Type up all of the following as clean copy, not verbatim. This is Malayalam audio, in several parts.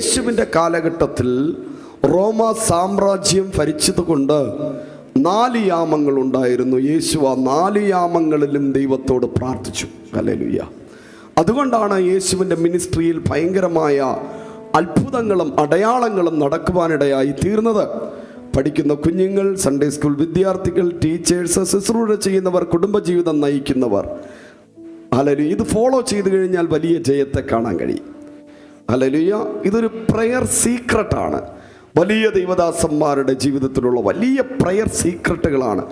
യേശുവിൻ്റെ കാലഘട്ടത്തിൽ റോമ സാമ്രാജ്യം ഭരിച്ചതുകൊണ്ട് 4 യാമങ്ങൾ ഉണ്ടായിരുന്നു. യേശു ആ 4 യാമങ്ങളിലും ദൈവത്തോട് പ്രാർത്ഥിച്ചു. ഹല്ലേലൂയ. അതുകൊണ്ടാണ് യേശുവിൻ്റെ മിനിസ്ട്രിയിൽ ഭയങ്കരമായ അത്ഭുതങ്ങളും അടയാളങ്ങളും നടക്കുവാനിടയായി തീർന്നത്. പഠിക്കുന്ന കുഞ്ഞുങ്ങൾ, സൺഡേ സ്കൂൾ വിദ്യാർത്ഥികൾ, ടീച്ചേഴ്സ്, ശുശ്രൂഷ ചെയ്യുന്നവർ, കുടുംബജീവിതം നയിക്കുന്നവർ, ഹല്ലേലൂയ, ഇത് ഫോളോ ചെയ്തു കഴിഞ്ഞാൽ വലിയ ജയത്തെ കാണാൻ കഴിയും. ഹല്ലേലൂയ. ഇതൊരു പ്രയർ സീക്രട്ടാണ്. വലിയ ദൈവദാസന്മാരുടെ ജീവിതത്തിലുള്ള വലിയ പ്രയർ സീക്രട്ടുകളാണ്.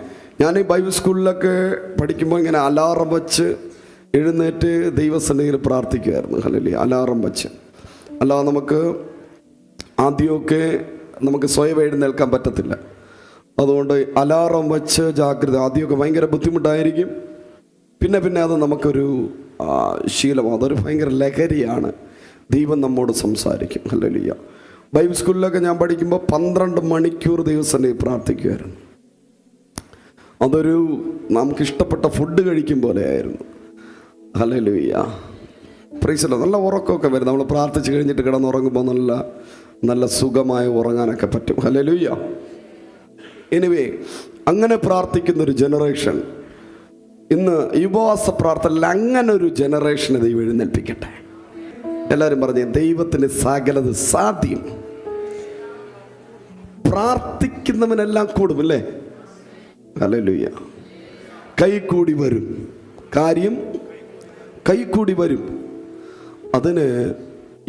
ഞാൻ ഈ ബൈബിൾ സ്കൂളിലൊക്കെ പഠിക്കുമ്പോൾ ഇങ്ങനെ അലാറം വെച്ച് എഴുന്നേറ്റ് ദൈവസന്നിധിയിൽ പ്രാർത്ഥിക്കുമായിരുന്നു. ഹല്ലേലൂയ. അലാറം വെച്ച്. അല്ലാതെ നമുക്ക് ആദ്യമൊക്കെ നമുക്ക് സ്വയം എഴുന്നേൽക്കാൻ പറ്റത്തില്ല. അതുകൊണ്ട് അലാറം വെച്ച് ജാഗ്രത. ആദ്യമൊക്കെ ഭയങ്കര ബുദ്ധിമുട്ടായിരിക്കും. പിന്നെ അത് നമുക്കൊരു ശീലമാണ്. അതൊരു ഭയങ്കര ലഹരിയാണ്. ദൈവം നമ്മോട് സംസാരിക്കും. ഹല്ലേലൂയ. ബൈബിൾ സ്കൂളിലൊക്കെ ഞാൻ പഠിക്കുമ്പോൾ 12 മണിക്കൂർ ദൈവസന്നിധിയിൽ പ്രാർത്ഥിക്കുമായിരുന്നു. അതൊരു നമുക്കിഷ്ടപ്പെട്ട ഫുഡ് കഴിക്കും പോലെ ആയിരുന്നു. ഹല്ലേലൂയ. Price the Lord. നല്ല ഉറക്കമൊക്കെ വരും. നമ്മൾ പ്രാർത്ഥിച്ച് കഴിഞ്ഞിട്ട് കിടന്നുറങ്ങുമ്പോൾ നല്ല സുഖമായി ഉറങ്ങാനൊക്കെ പറ്റും. ഹല്ലേലൂയ. എനിവേ, അങ്ങനെ പ്രാർത്ഥിക്കുന്നൊരു ജനറേഷൻ ഇന്ന് ഉപവാസ പ്രാർത്ഥനയിൽ അങ്ങനെ ഒരു ജനറേഷനെ ദൈവം എഴുന്നേൽപ്പിക്കട്ടെ. എല്ലാവരും പറഞ്ഞേ, ദൈവത്തിന് സകലത് സാധ്യം. പ്രാർത്ഥിക്കുന്നവനെല്ലാം കൂടും അല്ലേ? ഹല്ലേലൂയ. കൈകൂടി വരും, കാര്യം കൈകൂടി വരും. അതിന്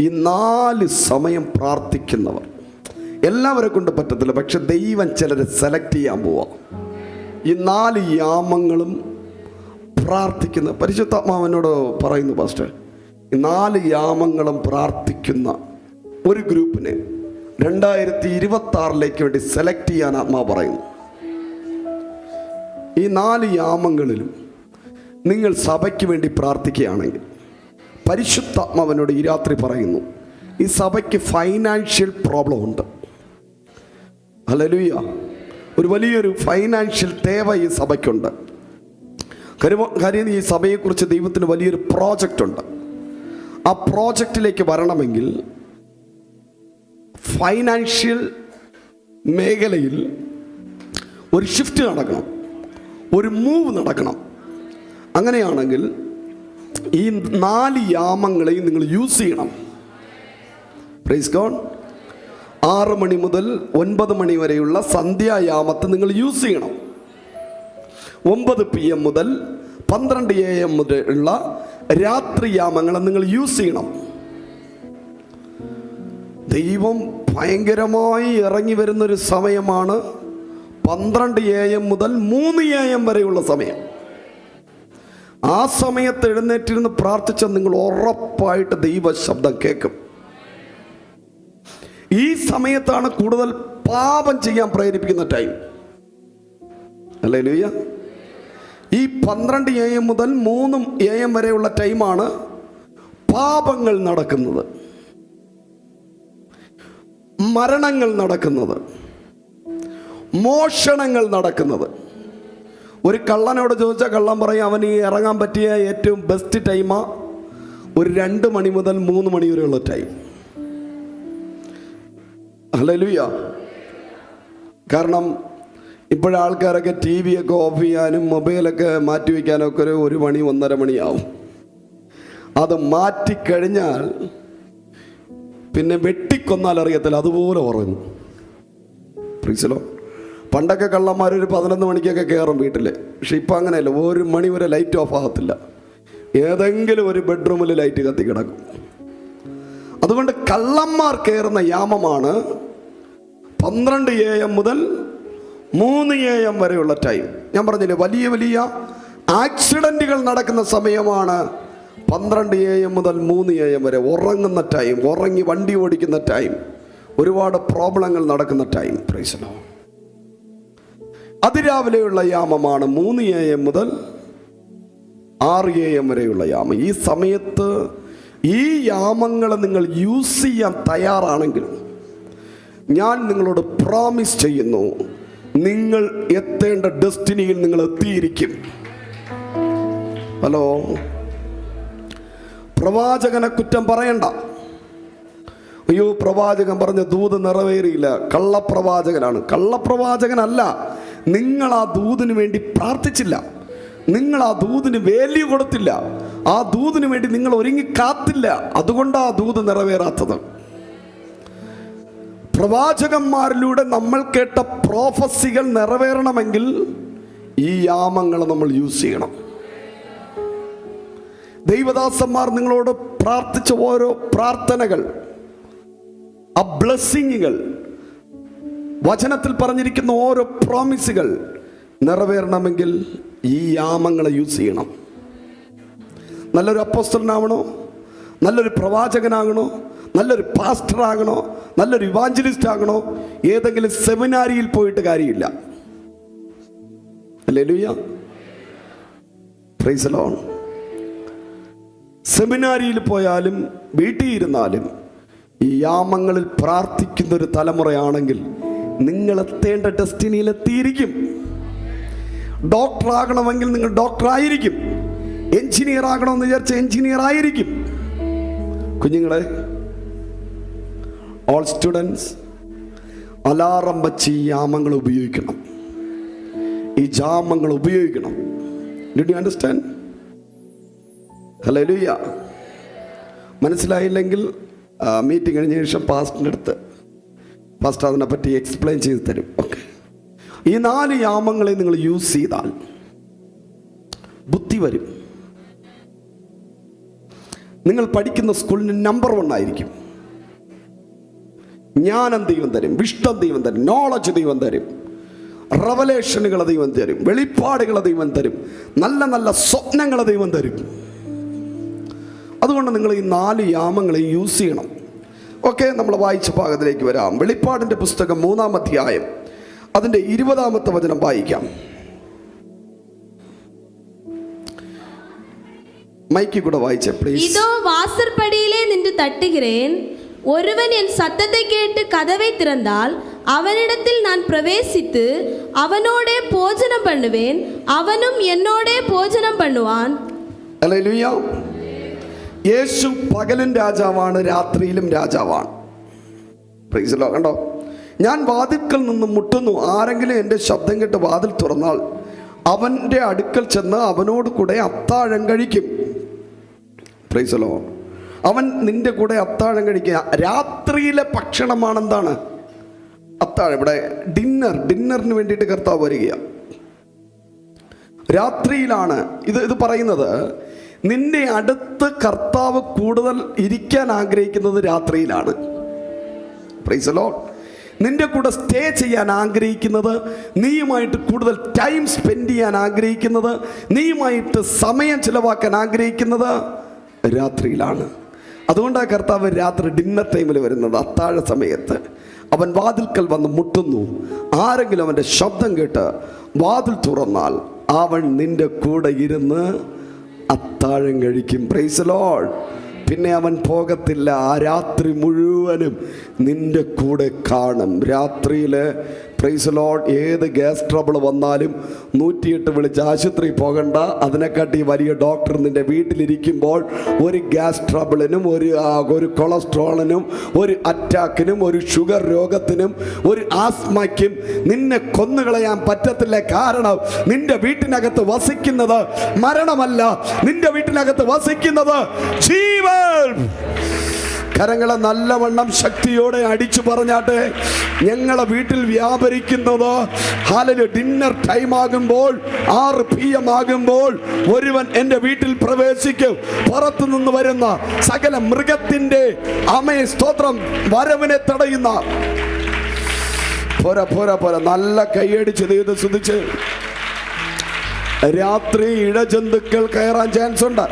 ഈ 4 സമയം പ്രാർത്ഥിക്കുന്നവർ എല്ലാവരെ കൊണ്ട് പറ്റത്തില്ല. പക്ഷെ ദൈവം ചിലരെ സെലക്ട് ചെയ്യാൻ പോവാം. ഈ 4 യാമങ്ങളും പ്രാർത്ഥിക്കുന്ന പരിശുദ്ധാത്മാവിനോട് പറയുന്നു, പാസ്റ്റർ, ഈ 4 യാമങ്ങളും പ്രാർത്ഥിക്കുന്ന ഒരു ഗ്രൂപ്പിനെ 2026 വേണ്ടി സെലക്ട് ചെയ്യാൻ ആത്മാവ് പറയുന്നു. ഈ 4 യാമങ്ങളിലും നിങ്ങൾ സഭയ്ക്ക് വേണ്ടി പ്രാർത്ഥിക്കുകയാണെങ്കിൽ പരിശുദ്ധാത്മാവിനോട് ഈ രാത്രി പറയുന്നു, ഈ സഭയ്ക്ക് ഫൈനാൻഷ്യൽ പ്രോബ്ലം ഉണ്ട്. ഹല്ലേലൂയ. ഒരു വലിയൊരു ഫൈനാൻഷ്യൽ തേവ ഈ സഭയ്ക്കുണ്ട്. കാര്യം ഈ സഭയെക്കുറിച്ച് ദൈവത്തിന് വലിയൊരു പ്രോജക്റ്റ് ഉണ്ട്. ആ പ്രോജക്റ്റിലേക്ക് വരണമെങ്കിൽ ഫൈനാൻഷ്യൽ മേഖലയിൽ ഒരു ഷിഫ്റ്റ് നടക്കണം, ഒരു മൂവ് നടക്കണം. അങ്ങനെയാണെങ്കിൽ ഈ 4 യാമങ്ങളെയും നിങ്ങൾ യൂസ് ചെയ്യണം. Praise God. 6 മണി മുതൽ 9 മണി വരെയുള്ള സന്ധ്യായാമത്തെ നിങ്ങൾ യൂസ് ചെയ്യണം. 9 PM മുതൽ 12 AM മുതലുള്ള രാത്രി യാമങ്ങളെ നിങ്ങൾ യൂസ് ചെയ്യണം. ദൈവം ഭയങ്കരമായി ഇറങ്ങി വരുന്നൊരു സമയമാണ് 12 AM മുതൽ 3 AM വരെയുള്ള സമയം. ആ സമയത്ത് എഴുന്നേറ്റിരുന്ന് പ്രാർത്ഥിച്ച നിങ്ങൾ ഉറപ്പായിട്ട് ദൈവ ശബ്ദം കേൾക്കും. ഈ സമയത്താണ് കൂടുതൽ പാപം ചെയ്യാൻ പ്രേരിപ്പിക്കുന്ന ടൈം. ഹല്ലേലൂയ. ഈ 12 AM മുതൽ 3 AM വരെയുള്ള ടൈമാണ് പാപങ്ങൾ നടക്കുന്നത്, മരണങ്ങൾ നടക്കുന്നത്, മോഷണങ്ങൾ നടക്കുന്നത്. ഒരു കള്ളനോട് ചോദിച്ചാൽ കള്ളൻ പറയും അവന് ഇറങ്ങാൻ പറ്റിയ ഏറ്റവും ബെസ്റ്റ് ടൈമാ ഒരു 2 മണി മുതൽ 3 മണി വരെയുള്ള ടൈം. ഹല്ലേലൂയ. കാരണം ഇപ്പോഴാൾക്കാരൊക്കെ TV ഒക്കെ ഓഫ് ചെയ്യാനും മൊബൈലൊക്കെ മാറ്റി വയ്ക്കാനും ഒക്കെ 1 മണി 1:30 മണിയാവും. അത് മാറ്റിക്കഴിഞ്ഞാൽ പിന്നെ വെട്ടിക്കൊന്നാൽ അറിയത്തില്ല, അതുപോലെ ഉറങ്ങും. Price the Lord. പണ്ടൊക്കെ കള്ളന്മാരൊരു 11 മണിക്കൊക്കെ കയറും വീട്ടിൽ. പക്ഷെ ഇപ്പം അങ്ങനെയല്ല. 1 മണി വരെ ലൈറ്റ് ഓഫ് ആകത്തില്ല. ഏതെങ്കിലും ഒരു ബെഡ്റൂമിൽ ലൈറ്റ് കത്തി കിടക്കും. അതുകൊണ്ട് കള്ളന്മാർ കയറുന്ന യാമമാണ് 12 AM മുതൽ 3 AM വരെയുള്ള ടൈം. ഞാൻ പറഞ്ഞില്ലേ, വലിയ വലിയ ആക്സിഡൻറ്റുകൾ നടക്കുന്ന സമയമാണ് 12 AM മുതൽ 3 AM വരെ. ഉറങ്ങുന്ന ടൈം, ഉറങ്ങി വണ്ടി ഓടിക്കുന്ന ടൈം, ഒരുപാട് പ്രോബ്ലങ്ങൾ നടക്കുന്ന ടൈം. Praise the Lord. അതിരാവിലെയുള്ള യാമമാണ് 3 AM മുതൽ 6 AM വരെയുള്ള യാമം. ഈ സമയത്ത് ഈ യാമങ്ങളെ നിങ്ങൾ യൂസ് ചെയ്യാൻ തയ്യാറാണെങ്കിൽ ഞാൻ നിങ്ങളോട് പ്രോമിസ് ചെയ്യുന്നു, നിങ്ങൾ എത്തേണ്ട ഡെസ്റ്റിനിയിൽ നിങ്ങൾ എത്തിയിരിക്കും. ഹലോ, പ്രവാചകനെ കുറ്റം പറയണ്ട. അയ്യോ, പ്രവാചകൻ പറഞ്ഞ ദൂത് നിറവേറിയില്ല, കള്ളപ്രവാചകനാണ്. കള്ളപ്രവാചകനല്ല, നിങ്ങൾ ആ ദൂതിന് വേണ്ടി പ്രാർത്ഥിച്ചില്ല, നിങ്ങൾ ആ ദൂതിന് വാല്യൂ കൊടുത്തില്ല, ആ ദൂതിന് വേണ്ടി നിങ്ങൾ ഒരുങ്ങി കാത്തില്ല. അതുകൊണ്ടാണ് ആ ദൂത് നിറവേറാത്തത്. പ്രവാചകന്മാരിലൂടെ നമ്മൾ കേട്ട പ്രോഫസികൾ നിറവേറണമെങ്കിൽ ഈ യാമങ്ങൾ നമ്മൾ യൂസ് ചെയ്യണം. ദൈവദാസന്മാർ നിങ്ങളോട് പ്രാർത്ഥിച്ച ഓരോ പ്രാർത്ഥനകൾ, ആ ബ്ലെസ്സിങ്ങുകൾ, വചനത്തിൽ പറഞ്ഞിരിക്കുന്ന ഓരോ പ്രോമിസുകൾ നിറവേറണമെങ്കിൽ ഈ യാമങ്ങളെ യൂസ് ചെയ്യണം. നല്ലൊരു അപ്പോസ്തലനാവണോ, നല്ലൊരു പ്രവാചകനാകണോ, നല്ലൊരു പാസ്റ്റർ ആകണോ, നല്ലൊരു ഇവാഞ്ചലിസ്റ്റ് ആകണോ, ഏതെങ്കിലും സെമിനാരിയിൽ പോയിട്ട് കാര്യമില്ല. Hallelujah, price the Lord. സെമിനാരിയിൽ പോയാലും വീട്ടിൽ ഇരുന്നാലും ഈ യാമങ്ങളിൽ പ്രാർത്ഥിക്കുന്ന ഒരു തലമുറയാണെങ്കിൽ നിങ്ങൾ എത്തേണ്ട ഡെസ്റ്റിനിയിൽ എത്തിയിരിക്കും. ഡോക്ടർ ആകണമെങ്കിൽ നിങ്ങൾ ഡോക്ടർ ആയിരിക്കും. എഞ്ചിനീയർ ആകണമെന്ന് വിചാരിച്ച എഞ്ചിനീയർ ആയിരിക്കും. കുഞ്ഞുങ്ങളെ, ഓൾ സ്റ്റുഡൻസ്, അലാറം വച്ച് ഈ യാമങ്ങൾ ഉപയോഗിക്കണം. ഈ ജാമങ്ങൾ ഉപയോഗിക്കണം. Did you understand? ഹല്ലേലൂയ. മനസ്സിലായില്ലെങ്കിൽ മീറ്റിംഗ് കഴിഞ്ഞ ശേഷം പാസ്റ്ററിൻ്റെ അടുത്ത് പാസ്റ്റർ അതിനെപ്പറ്റി എക്സ്പ്ലെയിൻ ചെയ്ത് തരും. ഓക്കെ, ഈ 4 യാമങ്ങളെ നിങ്ങൾ യൂസ് ചെയ്താൽ ബുദ്ധി വരും. നിങ്ങൾ പഠിക്കുന്ന സ്കൂളിന് നമ്പർ 1 ആയിരിക്കും. ജ്ഞാനം ദൈവം തരും, വിഷ്ടം ദൈവം തരും, നോളജ് ദൈവം തരും, റെവലേഷനുകൾ ദൈവം തരും, വെളിപ്പാടുകൾ ദൈവം തരും, നല്ല നല്ല സ്വപ്നങ്ങൾ ദൈവം തരും. അതുകൊണ്ട് നിങ്ങൾ ഈ 4 യാമങ്ങളെ യൂസ് ചെയ്യണം. ഓക്കെ, നമ്മൾ വായിച്ച ഭാഗത്തിലേക്ക് വരാം. വെളിപ്പാടിൻ്റെ പുസ്തകം 3-ാം അധ്യായം അതിൻ്റെ 20-ാമത്തെ വചനം വായിക്കാം. മൈക്കിൽ കൂടെ വായിച്ചേ പ്ലീസ്. இதோ வாசற்படியிலே நின்று தட்டுகிறேன். ஒருவன் என் சத்தத்தை கேட்டு கதவை திறந்தால் அவனிடத்தில் நான் பிரவேசித்து அவனோடே போஜனம் பண்ணுவேன், அவனும் என்னோடே போஜனம் பண்ணுவான். ഹല്ലേലൂയ. യേശു പകലും രാജാവാണ്, രാത്രിയിലും രാജാവാണ്. Price the Lord. കണ്ടോ, ഞാൻ വാതിൽക്കൽ നിന്ന് മുട്ടുന്നു, ആരെങ്കിലും എൻ്റെ ശബ്ദം കേട്ട് വാതിൽ തുറന്നാൽ അവൻ്റെ അടുക്കൽ ചെന്ന് അവനോട് കൂടെ അത്താഴം കഴിക്കും. Price the Lord. അവൻ നിന്റെ കൂടെ അത്താഴം കഴിക്കുക. രാത്രിയിലെ ഭക്ഷണമാണ് എന്താണ്? അത്താഴം. ഇവിടെ ഡിന്നറിന് വേണ്ടിയിട്ട് കർത്താവ് വരികയാണ്. രാത്രിയിലാണ് ഇത് പറയുന്നത്. നിന്റെ അടുത്ത് കർത്താവ് കൂടുതൽ ഇരിക്കാൻ ആഗ്രഹിക്കുന്നത് രാത്രിയിലാണ്. Price the Lord. നിന്റെ കൂടെ സ്റ്റേ ചെയ്യാൻ ആഗ്രഹിക്കുന്നത്, നീയുമായിട്ട് കൂടുതൽ ടൈം സ്പെൻഡ് ചെയ്യാൻ ആഗ്രഹിക്കുന്നത്, നീയുമായിട്ട് സമയം ചിലവാക്കാൻ ആഗ്രഹിക്കുന്നത് രാത്രിയിലാണ്. അതുകൊണ്ടാണ് കർത്താവ് രാത്രി ഡിന്നർ ടൈമിൽ വരുന്നത്. അത്താഴ സമയത്ത് അവൻ വാതിൽക്കൽ വന്ന് മുട്ടുന്നു, ആരെങ്കിലും അവൻ്റെ ശബ്ദം കേട്ട് വാതിൽ തുറന്നാൽ അവൻ നിന്റെ കൂടെ ഇരുന്ന് അത്താഴം കഴിക്കും. Price the Lord. പിന്നെ അവൻ പോകത്തില്ല, ആ രാത്രി മുഴുവനും നിന്റെ കൂടെ കാണും. രാത്രിയിൽ പ്രൈസ് ദി ലോർഡ്, ഏത് ഗ്യാസ് ട്രബിൾ വന്നാലും 108 വിളിച്ച് ആശുപത്രി പോകണ്ട. അതിനെക്കാട്ടി വലിയ ഡോക്ടർ നിന്റെ വീട്ടിലിരിക്കുമ്പോൾ ഒരു ഗ്യാസ് ട്രബിളിനും ഒരു കൊളസ്ട്രോളിനും ഒരു അറ്റാക്കിനും ഒരു ഷുഗർ രോഗത്തിനും ഒരു ആസ്മയ്ക്കും നിന്നെ കൊന്നുകളയാൻ പറ്റത്തില്ല. കാരണം നിന്റെ വീട്ടിനകത്ത് വസിക്കുന്നത് മരണമല്ല, നിന്റെ വീട്ടിനകത്ത് വസിക്കുന്നത് ജീവൻ. കരങ്ങളെ നല്ലവണ്ണം ശക്തിയോടെ അടിച്ചു പറഞ്ഞാട്ടെ, ഞങ്ങളെ വീട്ടിൽ വ്യാപരിക്കുന്നത് ഹാലലൂയ. ഡിന്നർ ടൈം ആകുമ്പോൾ 6 PM ആകുമ്പോൾ ഒരുവൻ എൻ്റെ വീട്ടിൽ പ്രവേശിക്കും. പുറത്തു നിന്ന് വരുന്ന സകല മൃഗത്തിന്റെ അമേ സ്തോത്രം വരവിനെ തടയുന്ന പോരാ പോരാ പോരാ നല്ല കൈയടിച്ച് ദൈവത്തെ സ്തുതിച്ച്. രാത്രി ഇഴജന്തുക്കൾ കയറാൻ ചാൻസ് ഉണ്ട്.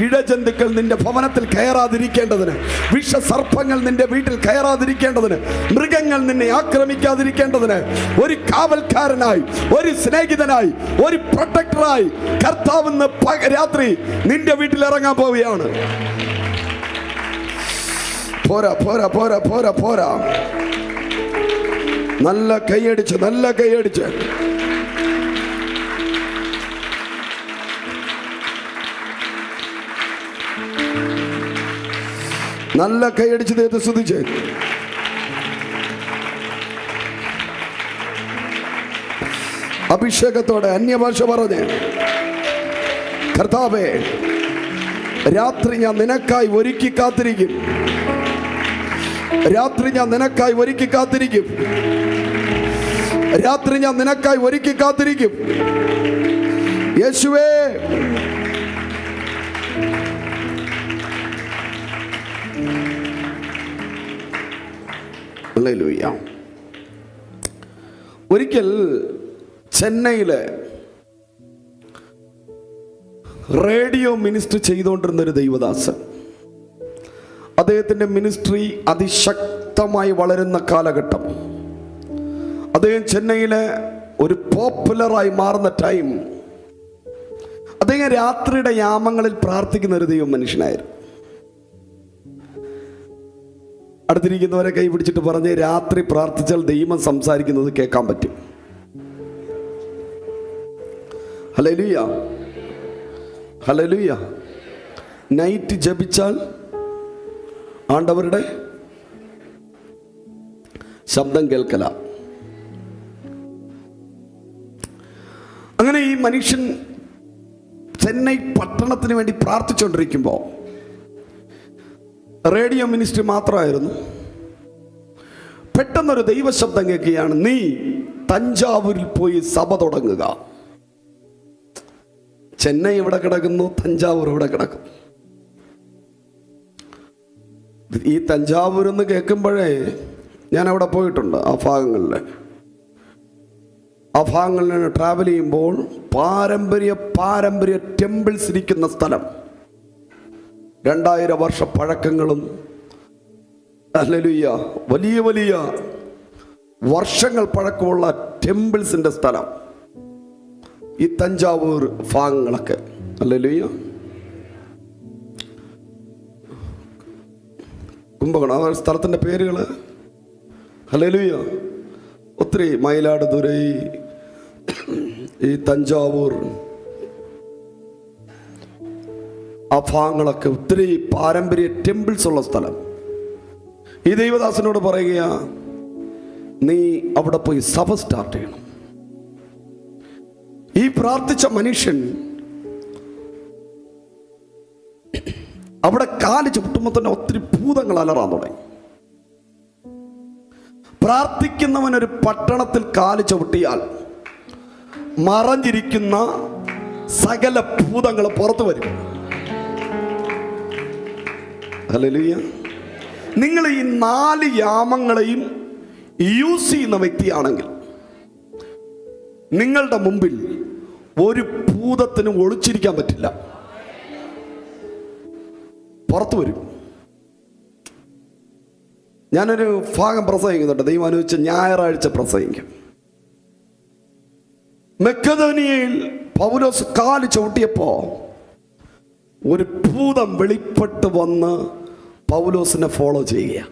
ഇഴജന്തുക്കൾ നിന്റെ ഭവനത്തിൽ കയറാതിരിക്കേണ്ടതിന്, വിഷസർപ്പങ്ങൾ നിന്റെ വീട്ടിൽ കയറാതിരിക്കേണ്ടതിന്, മൃഗങ്ങൾ നിന്നെ ആക്രമിക്കാതിരിക്കേണ്ടതിന് ഒരു കാവൽക്കാരനായി, ഒരു സ്നേഹിതനായി, ഒരു പ്രൊട്ടക്ടറായി കർത്താവ് ഇന്ന് രാത്രി നിന്റെ വീട്ടിൽ ഇറങ്ങാൻ പോവുകയാണ്. പോരാ പോരാ പോരാ പോരാ പോരാ. നല്ല കൈയടിച്ച്, നല്ല കൈയടിച്ച്. നല്ല കൈയടിച്ച് ദൈവത്തെ സ്തുതിച്ചേ. അഭിഷേകത്തോടെ അന്യഭാഷ പറഞ്ഞ്, കർത്താവേ, രാത്രി ഞാൻ നിനക്കായി ഒരുക്കി കാത്തിരിക്കും. രാത്രി ഞാൻ നിനക്കായി ഒരുക്കി കാത്തിരിക്കും. രാത്രി ഞാൻ നിനക്കായി ഒരുക്കി കാത്തിരിക്കും. യേശുവേ, ഹല്ലേലൂയ. ഒരിക്കൽ ചെന്നൈയിലെ റേഡിയോ മിനിസ്ട്രി ചെയ്തുകൊണ്ടിരുന്നൊരു ദൈവദാസൻ, അദ്ദേഹത്തിൻ്റെ മിനിസ്ട്രി അതിശക്തമായി വളരുന്ന കാലഘട്ടം, അദ്ദേഹം ചെന്നൈയിലെ ഒരു പോപ്പുലറായി മാറുന്ന ടൈം, അദ്ദേഹം രാത്രിയുടെ യാമങ്ങളിൽ പ്രാർത്ഥിക്കുന്ന ഒരു ദൈവ മനുഷ്യനായിരുന്നു. അടുത്തിരിക്കുന്നവരെ കൈ പിടിച്ചിട്ട് പറഞ്ഞ്, രാത്രി പ്രാർത്ഥിച്ചാൽ ദൈവം സംസാരിക്കുന്നത് കേൾക്കാൻ പറ്റും. Hallelujah, hallelujah. നൈറ്റ് ജപിച്ചാൽ ആണ്ടവരുടെ ശബ്ദം കേൾക്കല. അങ്ങനെ ഈ മനുഷ്യൻ ചെന്നൈ പട്ടണത്തിന് വേണ്ടി പ്രാർത്ഥിച്ചുകൊണ്ടിരിക്കുമ്പോൾ, റേഡിയോ മിനിസ്ട്രി മാത്രമായിരുന്നു, പെട്ടെന്നൊരു ദൈവശബ്ദം കേൾക്കുകയാണ്, നീ തഞ്ചാവൂരിൽ പോയി സഭ തുടങ്ങുക. ചെന്നൈ ഇവിടെ കിടക്കുന്നു, തഞ്ചാവൂർ ഇവിടെ കിടക്കും. ഈ തഞ്ചാവൂർ എന്ന് കേൾക്കുമ്പോഴേ ഞാൻ അവിടെ പോയിട്ടുണ്ട്. ആ ഭാഗങ്ങളിൽ ട്രാവൽ ചെയ്യുമ്പോൾ പാരമ്പര്യ ടെമ്പിൾസ് ഇരിക്കുന്ന സ്ഥലം, 2000 വർഷ പഴക്കങ്ങളും, ഹല്ലേലൂയ, വലിയ വലിയ വർഷങ്ങൾ പഴക്കമുള്ള ടെമ്പിൾസിൻ്റെ സ്ഥലം ഈ തഞ്ചാവൂർ ഭാഗങ്ങളൊക്കെ. ഹല്ലേലൂയ. കുംഭകോണം, ആ സ്ഥലത്തിൻ്റെ പേരുകൾ, ഹല്ലേലൂയ, ഒത്തിരി, മയിലാടുതുറൈ, ഈ തഞ്ചാവൂർ, ആ ഭാഗങ്ങളൊക്കെ ഒത്തിരി പാരമ്പര്യ ടെമ്പിൾസ് ഉള്ള സ്ഥലം. ഈ ദൈവദാസനോട് പറയുക, നീ അവിടെ പോയി സഭ സ്റ്റാർട്ട് ചെയ്യണം. ഈ പ്രാർത്ഥിച്ച മനുഷ്യൻ അവിടെ കാല് ചുട്ടുമ്പോൾ തന്നെ ഒത്തിരി ഭൂതങ്ങൾ അലറാൻ തുടങ്ങി. പ്രാർത്ഥിക്കുന്നവനൊരു പട്ടണത്തിൽ കാല് ചവിട്ടിയാൽ മറഞ്ഞിരിക്കുന്ന സകല ഭൂതങ്ങൾ പുറത്തു വരും. ഹല്ലേലൂയ. നിങ്ങൾ ഈ 4 യാമങ്ങളെയും യൂസ് ചെയ്യുന്ന വ്യക്തിയാണെങ്കിൽ നിങ്ങളുടെ മുമ്പിൽ ഒരു ഭൂതത്തിനും ഒളിച്ചിരിക്കാൻ പറ്റില്ല, പുറത്തു വരും. ഞാനൊരു ഭാഗം പ്രസംഗിക്കുന്നുണ്ട്, ദൈവം അനുവദിച്ച ഞായറാഴ്ച പ്രസംഗിക്കും. മക്കെദോനിയയിൽ പൗലോസ് കാല് ചവിട്ടിയപ്പോ ഒരു ഭൂതം വെളിപ്പെട്ട് വന്ന് പൗലോസിനെ ഫോളോ ചെയ്യുക.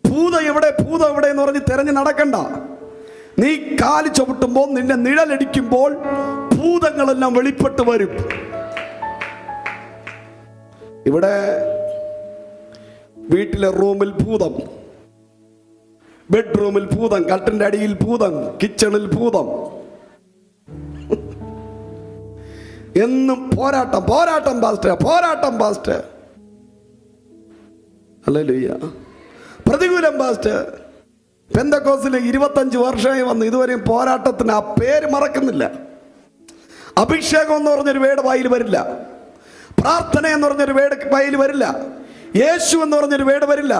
ഭൂതം എവിടെ എന്ന് പറഞ്ഞ് തെരഞ്ഞു നടക്കണ്ട. നീ കാല് ചവിട്ടുമ്പോൾ, നിന്റെ നിഴലടിക്കുമ്പോൾ ഭൂതങ്ങളെല്ലാം വെളിപ്പെട്ട് വരും. ഇവിടെ വീട്ടിലെ റൂമിൽ ഭൂതം, ബെഡ്റൂമിൽ ഭൂതം, കട്ടിന്റെ അടിയിൽ ഭൂതം, കിച്ചണിൽ ഭൂതം, എന്നും പോരാട്ടം പാസ്റ്റർ. ഹല്ലേലൂയ. പ്രതികൂലം പാസ്റ്റർ. പെന്തക്കോസ്തിൽ 25 വർഷമായി വന്നു, ഇതുവരെയും പോരാട്ടത്തിന് ആ പേര് മറക്കുന്നില്ല. അഭിഷേകം എന്ന് പറഞ്ഞൊരു വേട് വായിൽ വരില്ല, പ്രാർത്ഥന എന്ന് പറഞ്ഞൊരു വേട് വായിൽ വരില്ല, യേശു എന്ന് പറഞ്ഞൊരു വേട് വരില്ല.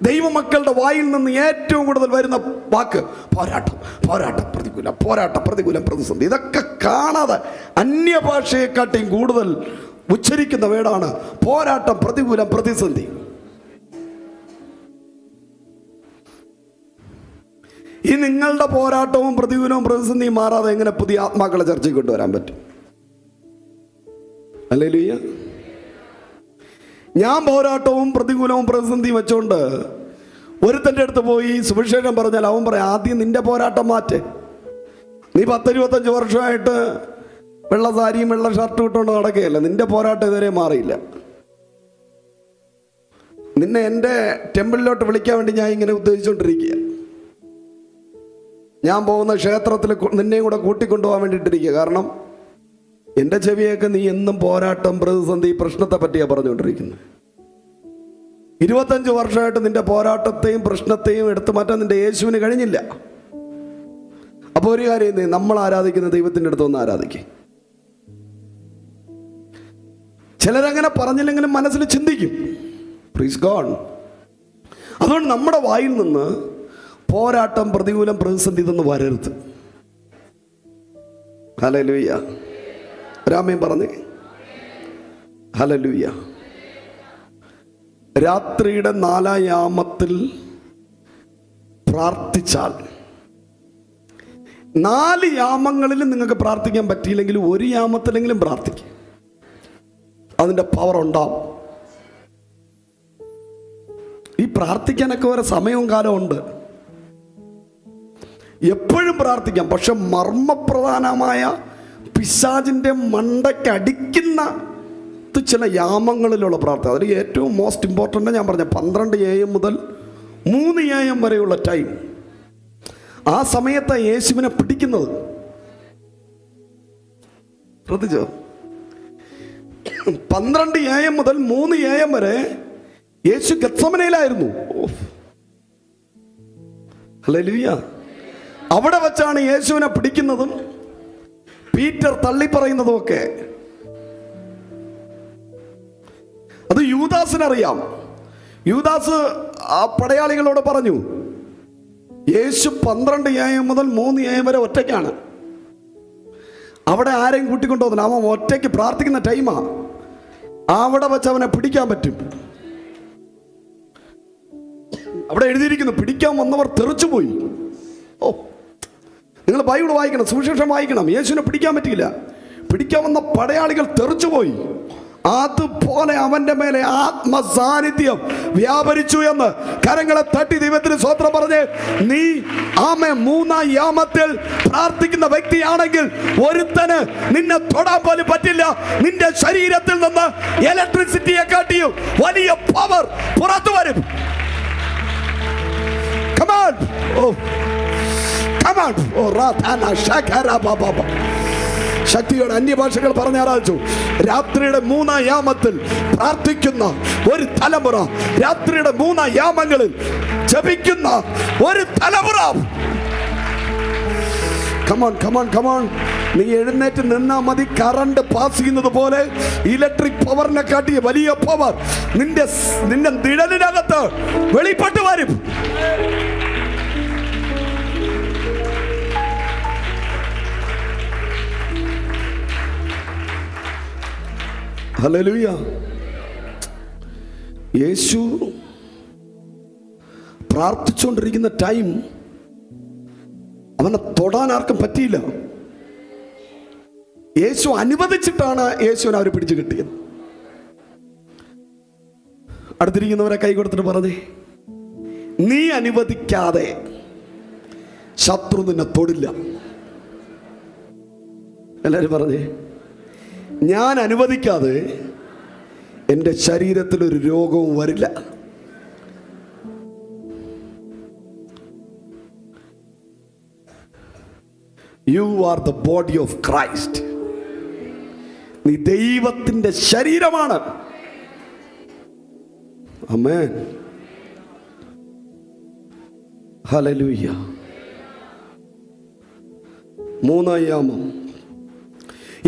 ദൈവമക്കളുടെ വായിൽ നിന്ന് ഏറ്റവും കൂടുതൽ വരുന്ന വാക്ക് പോരാട്ടം, പ്രതികൂലം, പ്രതിസന്ധി. ഇതൊക്കെ കാണാതെ അന്യഭാഷയെക്കാട്ടിയും കൂടുതൽ ഉച്ചരിക്കുന്ന വേടാണ് പോരാട്ടം, പ്രതികൂലം, പ്രതിസന്ധി. ഈ നിങ്ങളുടെ പോരാട്ടവും പ്രതികൂലവും പ്രതിസന്ധിയും മാറാതെ എങ്ങനെ പുതിയ ആത്മാക്കളെ ചർച്ചയ്ക്ക് കൊണ്ടുവരാൻ പറ്റും? ഹല്ലേലൂയ. ഞാൻ പോരാട്ടവും പ്രതികൂലവും പ്രതിസന്ധിയും വെച്ചോണ്ട് ഒരുത്തൻ്റെ അടുത്ത് പോയി സുവിശേഷം പറഞ്ഞാൽ അവൻ പറയാം, ആദ്യം നിന്റെ പോരാട്ടം മാറ്റ്. നീ 10-25 വർഷമായിട്ട് വെള്ള സാരിയും വെള്ള ഷർട്ടും ഇട്ടുകൊണ്ട് നടക്കുകയല്ല, നിന്റെ പോരാട്ടം ഇതുവരെ മാറിയില്ല. നിന്നെ എൻ്റെ ടെമ്പിളിലോട്ട് വിളിക്കാൻ വേണ്ടി ഞാൻ ഇങ്ങനെ ഉദ്ദേശിച്ചുകൊണ്ടിരിക്കുക. ഞാൻ പോകുന്ന ക്ഷേത്രത്തിൽ നിന്നെയും കൂടെ കൂട്ടിക്കൊണ്ടുപോകാൻ വേണ്ടിയിട്ടിരിക്കുക. കാരണം എൻ്റെ ചെവിയൊക്കെ നീ എന്നും പോരാട്ടം, പ്രതിസന്ധി, പ്രശ്നത്തെ പറ്റിയാണ് പറഞ്ഞുകൊണ്ടിരിക്കുന്നത്. 25 വർഷമായിട്ട് നിന്റെ പോരാട്ടത്തെയും പ്രശ്നത്തെയും എടുത്തു മാറ്റാൻ നിന്റെ യേശുവിന് കഴിഞ്ഞില്ല. അപ്പോൾ ഒരു കാര്യം, നമ്മൾ ആരാധിക്കുന്ന ദൈവത്തിൻ്റെ അടുത്ത് ഒന്ന് ആരാധിക്കും. ചിലരങ്ങനെ പറഞ്ഞില്ലെങ്കിലും മനസ്സിൽ ചിന്തിക്കും. Praise God. അതുകൊണ്ട് നമ്മുടെ വായിൽ നിന്ന് പോരാട്ടം, പ്രതികൂലം, പ്രതിസന്ധി ഇതൊന്നും വരരുത്. ഹല്ലേലൂയ. രാമേൻ പറഞ്ഞേ ഹല്ലേലൂയ. രാത്രിയുടെ 4 യാമത്തിൽ പ്രാർത്ഥിച്ചാൽ, 4 യാമങ്ങളിലും നിങ്ങൾക്ക് പ്രാർത്ഥിക്കാൻ പറ്റിയില്ലെങ്കിൽ 1 യാമത്തിലെങ്കിലും പ്രാർത്ഥിക്കും. അതിൻ്റെ പവർ ഉണ്ടാവും. ഈ പ്രാർത്ഥിക്കാനൊക്കെ ഒരു സമയവും കാലവും ഉണ്ട്. എപ്പോഴും പ്രാർത്ഥിക്കാം. പക്ഷെ മർമ്മപ്രധാനമായ പിശാചിൻ്റെ മണ്ടയ്ക്ക് അടിക്കുന്ന ചില യാമങ്ങളിലുള്ള പ്രാർത്ഥന, അതിൽ ഏറ്റവും മോസ്റ്റ് ഇമ്പോർട്ടൻ്റ് ഞാൻ പറഞ്ഞ 12 AM മുതൽ 3 AM വരെയുള്ള ടൈം. ആ സമയത്താണ് യേശുവിനെ പിടിക്കുന്നത്. ശ്രദ്ധിച്ചോ? 12 AM മുതൽ 3 AM വരെ യേശു ഗെത്സമനയിലായിരുന്നു. ഹല്ലേലൂയ. അവിടെ വെച്ചാണ് യേശുവിനെ പിടിക്കുന്നതും പീറ്റർ തള്ളിപ്പറയുന്നതും ഒക്കെ. അത് യൂദാസിനറിയാം. യൂദാസ് ആ പടയാളികളോട് പറഞ്ഞു, യേശു 12 AM മുതൽ 3 AM വരെ ഒറ്റയ്ക്കാണ്. അവിടെ ആരെയും കൂട്ടിക്കൊണ്ടുപോകുന്നില്ല. അവൻ ഒറ്റയ്ക്ക് പ്രാർത്ഥിക്കുന്ന ടൈമാ. അവിടെ വെച്ച് അവനെ പിടിക്കാൻ പറ്റും. അവിടെ എഴുതിയിരിക്കുന്നു, പിടിക്കാൻ വന്നവർ തെറിച്ചുപോയി. ഓ, നിങ്ങൾ ബൈബിൾ വായിക്കണം, സുവിശേഷം വായിക്കണം. യേശുവിനെ പിടിക്കാൻ പറ്റിയില്ല. പിടിക്കാൻ വന്ന പടയാളികൾ തെറിച്ചുപോയി. അതുപോലെ അവന്റെ മേലെ ആത്മസാന്നിധ്യം വ്യാപരിച്ചു എന്ന് കരങ്ങളെ തട്ടി ദൈവത്തിന് സ്തോത്രം പറഞ്ഞ്, നീ 3 യാമത്തിൽ പ്രാർത്ഥിക്കുന്ന വ്യക്തിയാണെങ്കിൽ ഒരുത്തന് നിന്നെ തൊടാൻ പോലും പറ്റില്ല. നിന്റെ ശരീരത്തിൽ നിന്ന് ഇലക്ട്രിസിറ്റിയെ കാട്ടിയും വലിയ പവർ പുറത്തു വരും. Come on. Oh. Come on. Oh, Ratana Shakara Baba. ശക്തിയോടെ അന്യഭാഷകൾ പറഞ്ഞ് ആരാധിച്ചു. രാത്രിയുടെ 3 യാമത്തിൽ പ്രാർത്ഥിക്കുന്ന ഒരു തലമുറ, രാത്രിയുടെ 3 യാമങ്ങളിൽ ജപിക്കുന്ന ഒരു തലമുറ. Come on come on come on. നീ എഴുന്നേറ്റ് നിന്നാ മതി. കറണ്ട് പാസ് ചെയ്യുന്നത് പോലെ ഇലക്ട്രിക് പവറിനെ കാട്ടിയ വലിയ പവർ നിന്റെ നിഴലിനകത്ത് വെളിപ്പെട്ടു വരും. ഹല്ലേലൂയ. യേശു പ്രാർത്ഥിച്ചുകൊണ്ടിരിക്കുന്ന ടൈം അവനെ തൊടാൻ ആർക്കും പറ്റിയില്ല. യേശു അനുവദിച്ചിട്ടാണ് യേശുവിനെ അവർ പിടിച്ചു കിട്ടിയത്. അടുത്തിരിക്കുന്നവരെ കൈ കൊടുത്തിട്ട് പറഞ്ഞേ, നീ അനുവദിക്കാതെ ശത്രു നിന്നെ തൊടില്ല. എല്ലാവരും പറഞ്ഞേ, ഞാൻ അനുവദിക്കാതെ എൻ്റെ ശരീരത്തിൽ ഒരു രോഗവും വരില്ല. You are the body of Christ. നീ ദൈവത്തിൻ്റെ ശരീരമാണ്. ആമേൻ. ഹല്ലേലൂയ. 3 യാമം.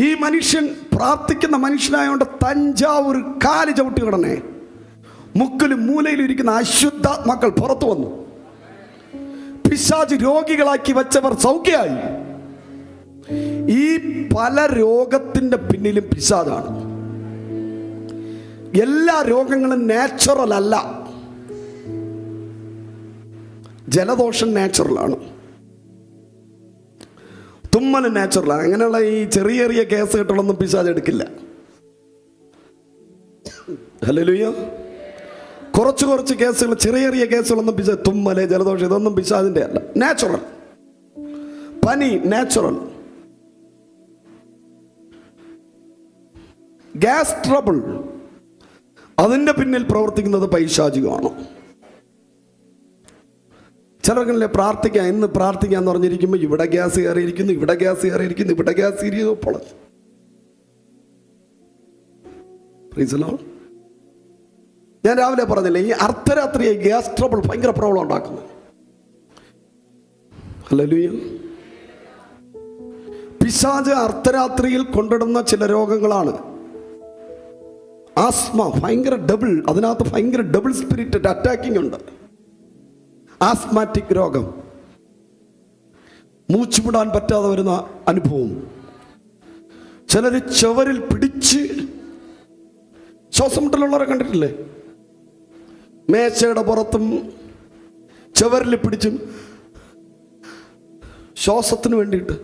ഈ മനുഷ്യൻ പ്രാർത്ഥിക്കുന്ന മനുഷ്യനായോണ്ട് തഞ്ചാവൂർ കാല് ചവിട്ടി കിടന്നേ. മുക്കിലും മൂലയിലും ഇരിക്കുന്ന അശുദ്ധാത്മാക്കൾ പുറത്തു വന്നു. പിശാച് രോഗികളാക്കി വെച്ചവർ സൗഖ്യമായി. ഈ പല രോഗത്തിന്റെ പിന്നിലും പിശാചാണ്. എല്ലാ രോഗങ്ങളും നാച്ചുറൽ അല്ല. ജലദോഷം നാച്ചുറലാണ്, തുമ്മൽ നാച്ചുറലാണ്. അങ്ങനെയുള്ള ഈ ചെറിയ ചെറിയ കേസ് കെട്ടുകളൊന്നും പിശാച് എടുക്കില്ല. ഹല്ലേലൂയ. കുറച്ച് കേസുകൾ, ചെറിയ ചെറിയ കേസുകളൊന്നും പിശാച്, തുമ്മല്, ജലദോഷം, ഇതൊന്നും പിശാചിന്റെ അല്ല. നാച്ചുറൽ. പനി നാച്ചുറൽ. ഗ്യാസ് ട്രബിൾ അതിൻ്റെ പിന്നിൽ പ്രവർത്തിക്കുന്നത് പൈശാചികമാണ്. ചിലർക്കല്ലേ പ്രാർത്ഥിക്കാം, ഇന്ന് പ്രാർത്ഥിക്കാന്ന് പറഞ്ഞിരിക്കുമ്പോൾ ഇവിടെ ഗ്യാസ് കയറിയിരിക്കുന്നു, ഇവിടെ ഗ്യാസ് കയറിയിരിക്കുന്നു, ഇവിടെ ഗ്യാസ് കയറിയപ്പോൾ ഞാൻ രാവിലെ പറഞ്ഞില്ലേ, ഈ അർദ്ധരാത്രിയെ ഗ്യാസ് ട്രബിൾ ഭയങ്കര പ്രോബ്ലം ഉണ്ടാക്കുന്നത്. ഹല്ലേലൂയ. പിശാച് അർദ്ധരാത്രിയിൽ കൊണ്ടിടുന്ന ചില രോഗങ്ങളാണ് ആസ്മ. ഭയങ്കര ഡബിൾ, അതിനകത്ത് ഭയങ്കര ഡബിൾ സ്പിരിറ്റ് അറ്റാക്കിംഗ് ഉണ്ട്. ആസ്മാറ്റിക് രോഗം, മൂച്ചുവിടാൻ പറ്റാതെ വരുന്ന അനുഭവം. ചിലർ ചുവരിൽ പിടിച്ച് ശ്വാസം മുട്ടലുള്ളവരെ കണ്ടിട്ടില്ലേ? മേശയുടെ പുറത്തും ചുവരിൽ പിടിച്ചും ശ്വാസത്തിന് വേണ്ടിയിട്ട്.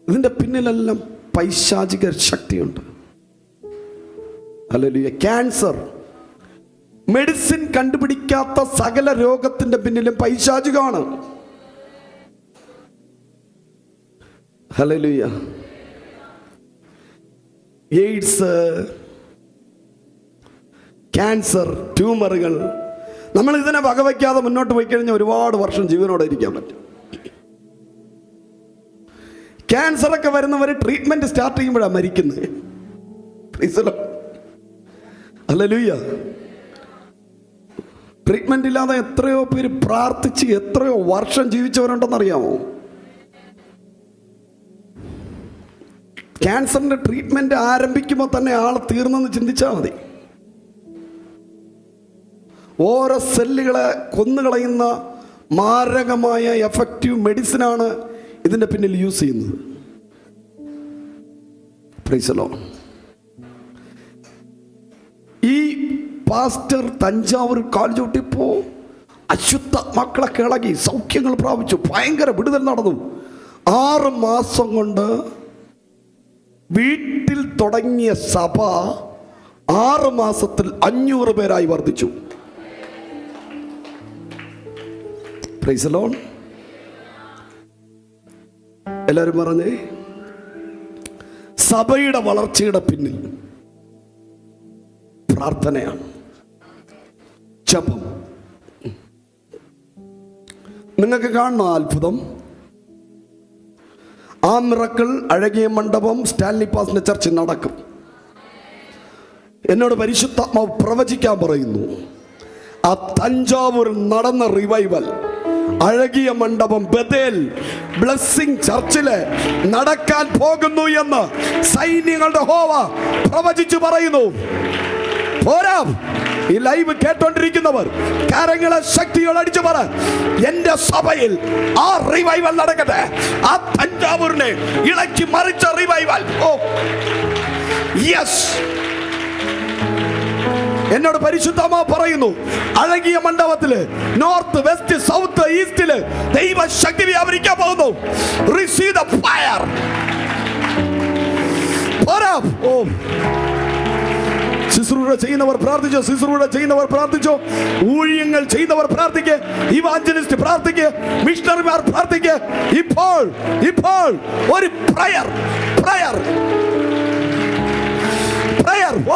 ഇതിൻ്റെ പിന്നിലെല്ലാം പൈശാചിക ശക്തിയുണ്ട്. ഹല്ലേലൂയ. ക്യാൻസർ, മെഡിസിൻ കണ്ടുപിടിക്കാത്ത സകല രോഗത്തിന്റെ പിന്നിലും പൈശാചികമാണ്. ഹല്ലേലൂയ. എയ്ഡ്സ്, ക്യാൻസർ, ട്യൂമറുകൾ, നമ്മൾ ഇതിനെ വകവയ്ക്കാതെ മുന്നോട്ട് പോയി കഴിഞ്ഞാൽ ഒരുപാട് വർഷം ജീവനോടെ ഇരിക്കാൻ പറ്റും. ക്യാൻസറൊക്കെ വരുന്നവർ ട്രീറ്റ്മെന്റ് സ്റ്റാർട്ട് ചെയ്യുമ്പോഴാണ് മരിക്കുന്നത്. ഹല്ലേലൂയ. ട്രീറ്റ്മെന്റ് ഇല്ലാതെ എത്രയോ പേര് പ്രാർത്ഥിച്ച് എത്രയോ വർഷം ജീവിച്ചവരുണ്ടെന്നറിയാമോ? ക്യാൻസറിന്റെ ട്രീറ്റ്മെന്റ് ആരംഭിക്കുമ്പോൾ തന്നെ ആൾ തീർന്നെന്ന് ചിന്തിച്ചാൽ മതി. ഓരോ സെല്ലുകളെ കൊന്നുകളയുന്ന മാരകമായ എഫക്റ്റീവ് മെഡിസിനാണ് ഇതിന്റെ പിന്നിൽ യൂസ് ചെയ്യുന്നത്. Price the Lord. ഈ പാസ്റ്റർ തഞ്ചാവൂർ കാൽ ചവിട്ടിപ്പോ അശുദ്ധാത്മാക്കളൊക്കെ ഇളകി സൗഖ്യങ്ങൾ പ്രാപിച്ചു, ഭയങ്കര വിടുതൽ നടന്നു. 6 മാസം കൊണ്ട് വീട്ടിൽ തുടങ്ങിയ സഭ 6 മാസത്തിൽ 500 പേരായി വർദ്ധിച്ചു. Price the Lord. എല്ലാവരും പറഞ്ഞേ, സഭയുടെ വളർച്ചയുടെ പിന്നിൽ പ്രാർത്ഥനയാണ്, ജപം. നിങ്ങൾക്ക് കാണുന്ന അത്ഭുതം, ആ മിറക്കിൾ അഴകിയ മണ്ഡപം സ്റ്റാൻലി പാസിന്റെ ചർച്ചിൽ നടക്കും. എന്നോട് പരിശുദ്ധാത്മാവ് പ്രവചിക്കാൻ പറയുന്നു, ആ തഞ്ചാവൂർ നടന്ന റിവൈവൽ അഴകിയ മണ്ഡപം ബദേൽ ബ്ലെസ്സിംഗ് ചർച്ചില് നടക്കാൻ പോകുന്നു എന്ന് സൈന്യങ്ങളുടെ യഹോവ പ്രവചിച്ചു പറയുന്നു. പോരാ, ഈ ലൈവ് കേട്ടോണ്ടിരിക്കുന്നവർ കരങ്ങളെ ശക്തിയോടെ അടിച്ചു പറ, എന്റെ സഭയിൽ ആ റിവൈവൽ നടക്കട്ടെ. ആ തഞ്ചാവൂരിനെ ഇളക്കി മറിച്ച റിവൈവൽ. ഓ യെസ്. എന്നോട് പരിശുദ്ധമാ പറയുന്നു, അഴകിയ മണ്ഡപത്തില് നോർത്ത് വെസ്റ്റ് സൗത്ത് ഈസ്റ്റില് ദൈവ ശക്തി വ്യാപരിക്കാൻ പോകുന്നു. Receive the fire. ഓ, ശുശ്രൂഷ ചെയ്യുന്നവർ പ്രാർത്ഥിച്ചോ, ശുശ്രൂഷ ചെയ്യുന്നവർ പ്രാർത്ഥിച്ചോ, ഊഴിയങ്ങൾ ചെയ്യുന്നവർ പ്രാർത്ഥിക്കുക, ഇവാഞ്ചലിസ്റ്റ് പ്രാർത്ഥിക്കുക, മിഷണറിമാർ പ്രാർത്ഥിക്കുക. ഇപ്പോൾ ഒരു പ്രയർ.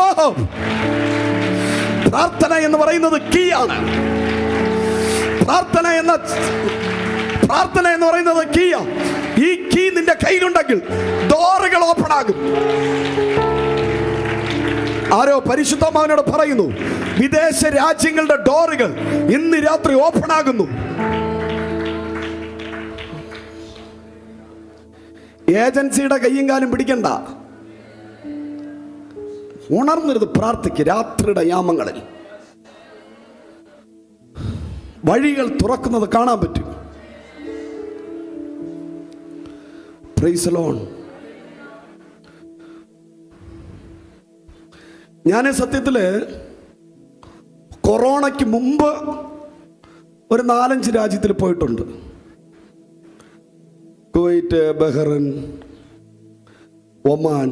ഓ, പ്രാർത്ഥന എന്ന് പറയുന്നത് കീ ആണ്. പ്രാർത്ഥന എന്ന് പറയുന്നത് കീയാ. ഈ കീ നിന്റെ കയ്യിലുണ്ടെങ്കിൽ ഡോറുകൾ ഓപ്പൺ ആകും. ആരോ പരിശുദ്ധമാവനോട് പറയുന്നു, വിദേശ രാജ്യങ്ങളുടെ ഡോറുകൾ ഇന്ന് രാത്രി ഓപ്പൺ ആകുന്നു. ഏജൻസിയുടെ കയ്യും കാലും പിടിക്കണ്ട, ഉണർന്നിരുന്ന് പ്രാർത്ഥിക്ക്. രാത്രിയുടെ യാമങ്ങളിൽ വഴികൾ തുറക്കുന്നത് കാണാൻ പറ്റും. Price the Lord. ഞാൻ സത്യത്തില് കൊറോണയ്ക്ക് മുമ്പ് ഒരു 4-5 രാജ്യത്തിൽ പോയിട്ടുണ്ട്. കുവൈറ്റ്, ബഹ്റൈൻ, ഒമാൻ,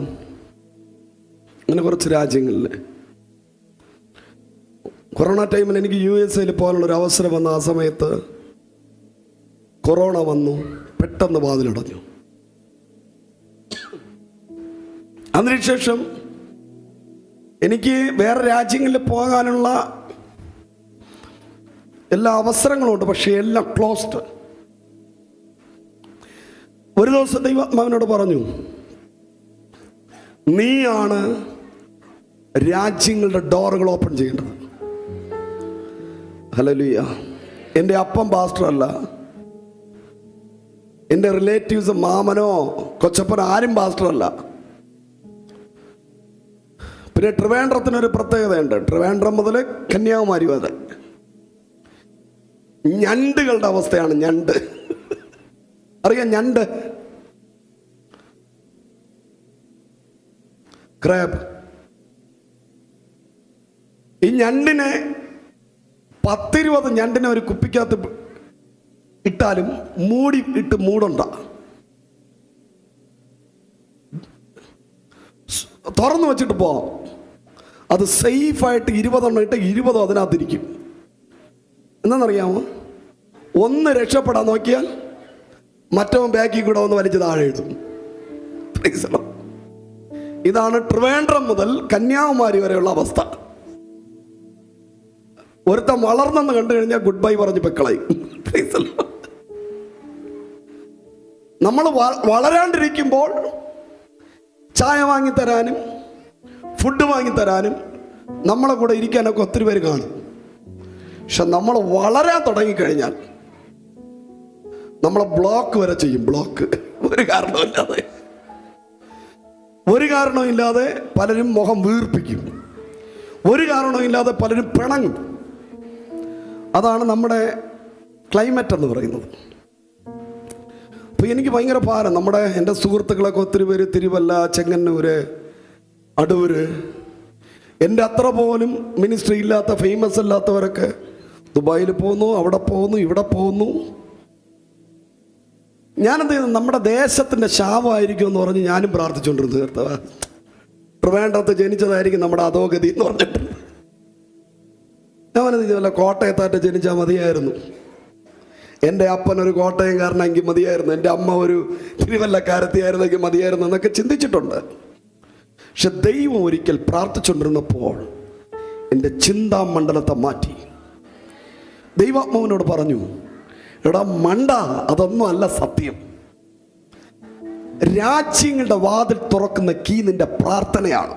അങ്ങനെ കുറച്ച് രാജ്യങ്ങളിൽ. കൊറോണ ടൈമിൽ എനിക്ക് USA പോകാനുള്ളൊരു അവസരം വന്ന ആ സമയത്ത് കൊറോണ വന്നു, പെട്ടെന്ന് വാതിലടഞ്ഞു. അതിനുശേഷം എനിക്ക് വേറെ രാജ്യങ്ങളിൽ പോകാനുള്ള എല്ലാ അവസരങ്ങളും ഉണ്ട്, പക്ഷേ എല്ലാം ക്ലോസ്ഡ്. ഒരു ദിവസം ദൈവാത്മാവിനോട് പറഞ്ഞു, നീയാണ് രാജ്യങ്ങളുടെ ഡോറുകൾ ഓപ്പൺ ചെയ്യേണ്ടത്. ഹല്ലേലൂയ. എൻ്റെ അപ്പം പാസ്റ്ററല്ല, എൻ്റെ റിലേറ്റീവ്സ് മാമനോ കൊച്ചപ്പനോ ആരും പാസ്റ്ററല്ല. പിന്നെ ട്രിവാൻഡ്രത്തിനൊരു പ്രത്യേകതയുണ്ട്. ട്രിവാൻഡ്രം മുതൽ കന്യാകുമാരി വരെ ഞണ്ടുകളുടെ അവസ്ഥയാണ്. ഞണ്ട് അറിയാം, ഞണ്ട്, ക്രാബ്. ഈ ഞണ്ടിനെ 10-20 ഞണ്ടിനെ ഒരു കുപ്പിക്കകത്ത് ഇട്ടാലും മൂടി ഇട്ട് മൂടണ്ട, തുറന്നു വെച്ചിട്ട് പോവാം. അത് സേഫായിട്ട് 20 ഇട്ട് 20 അതിനകത്തിരിക്കും. എന്താണെന്നറിയാമോ? ഒന്ന് രക്ഷപ്പെടാൻ നോക്കിയാൽ മറ്റവൻ ബാക്കിൽ കൂടെ ഒന്ന് വലിച്ച് താഴെ ഇടും. ഇതാണ് ട്രിവാൻഡ്രം മുതൽ കന്യാകുമാരി വരെയുള്ള അവസ്ഥ. ഒരുത്തൻ വളർന്നെന്ന് കണ്ടു കഴിഞ്ഞാൽ ഗുഡ് ബൈ പറഞ്ഞ് പെക്കളയും. നമ്മൾ വളരാണ്ടിരിക്കുമ്പോൾ ചായ വാങ്ങിത്തരാനും ഫുഡ് വാങ്ങിത്തരാനും നമ്മളെ കൂടെ ഇരിക്കാനൊക്കെ ഒത്തിരി പേര് കാണും. പക്ഷെ നമ്മൾ വളരാൻ തുടങ്ങിക്കഴിഞ്ഞാൽ നമ്മളെ ബ്ലോക്ക് വരെ ചെയ്യും. ബ്ലോക്ക് ഒരു കാരണവുമില്ലാതെ പലരും മുഖം വീർപ്പിക്കും. ഒരു കാരണവുമില്ലാതെ പലരും പിണങ്ങും. അതാണ് നമ്മുടെ ക്ലൈമറ്റ് എന്ന് പറയുന്നത്. അപ്പോൾ എനിക്ക് ഭയങ്കര ഭാരം. എൻ്റെ സുഹൃത്തുക്കളൊക്കെ ഒത്തിരി പേര് തിരുവല്ല, ചെങ്ങന്നൂര്, അടൂര്, എൻ്റെ അത്ര പോലും മിനിസ്ട്രി ഇല്ലാത്ത, ഫേമസ് അല്ലാത്തവരൊക്കെ ദുബായിൽ പോകുന്നു, അവിടെ പോകുന്നു, ഇവിടെ പോകുന്നു. ഞാനെന്ത് ചെയ്യുന്നു? നമ്മുടെ ദേശത്തിൻ്റെ ശാപമായിരിക്കും എന്ന് പറഞ്ഞ് ഞാനും പ്രാർത്ഥിച്ചുകൊണ്ടിരുന്നു. ട്രിവാൻഡ്രത്ത് ജനിച്ചതായിരിക്കും നമ്മുടെ അധോഗതി എന്ന് പറഞ്ഞിട്ട്. ഞാനത് ഇതുപോലെ കോട്ടയത്തായിട്ട് ജനിച്ചാൽ മതിയായിരുന്നു. എൻ്റെ അപ്പനൊരു കോട്ടയംകാരനെങ്കിൽ മതിയായിരുന്നു, എൻ്റെ അമ്മ ഒരു തിരുവല്ലക്കാരത്തിയായിരുന്നെങ്കിൽ മതിയായിരുന്നു എന്നൊക്കെ ചിന്തിച്ചിട്ടുണ്ട്. പക്ഷെ ദൈവം ഒരിക്കൽ പ്രാർത്ഥിച്ചുകൊണ്ടിരുന്നപ്പോൾ എൻ്റെ ചിന്താമണ്ഡലത്തെ മാറ്റി. ദൈവാത്മാവിനോട് പറഞ്ഞു, എടാ മണ്ട, അതൊന്നും അല്ല സത്യം. രാജ്യങ്ങളുടെ വാതിൽ തുറക്കുന്ന കീ നിന്റെ പ്രാർത്ഥനയാണ്.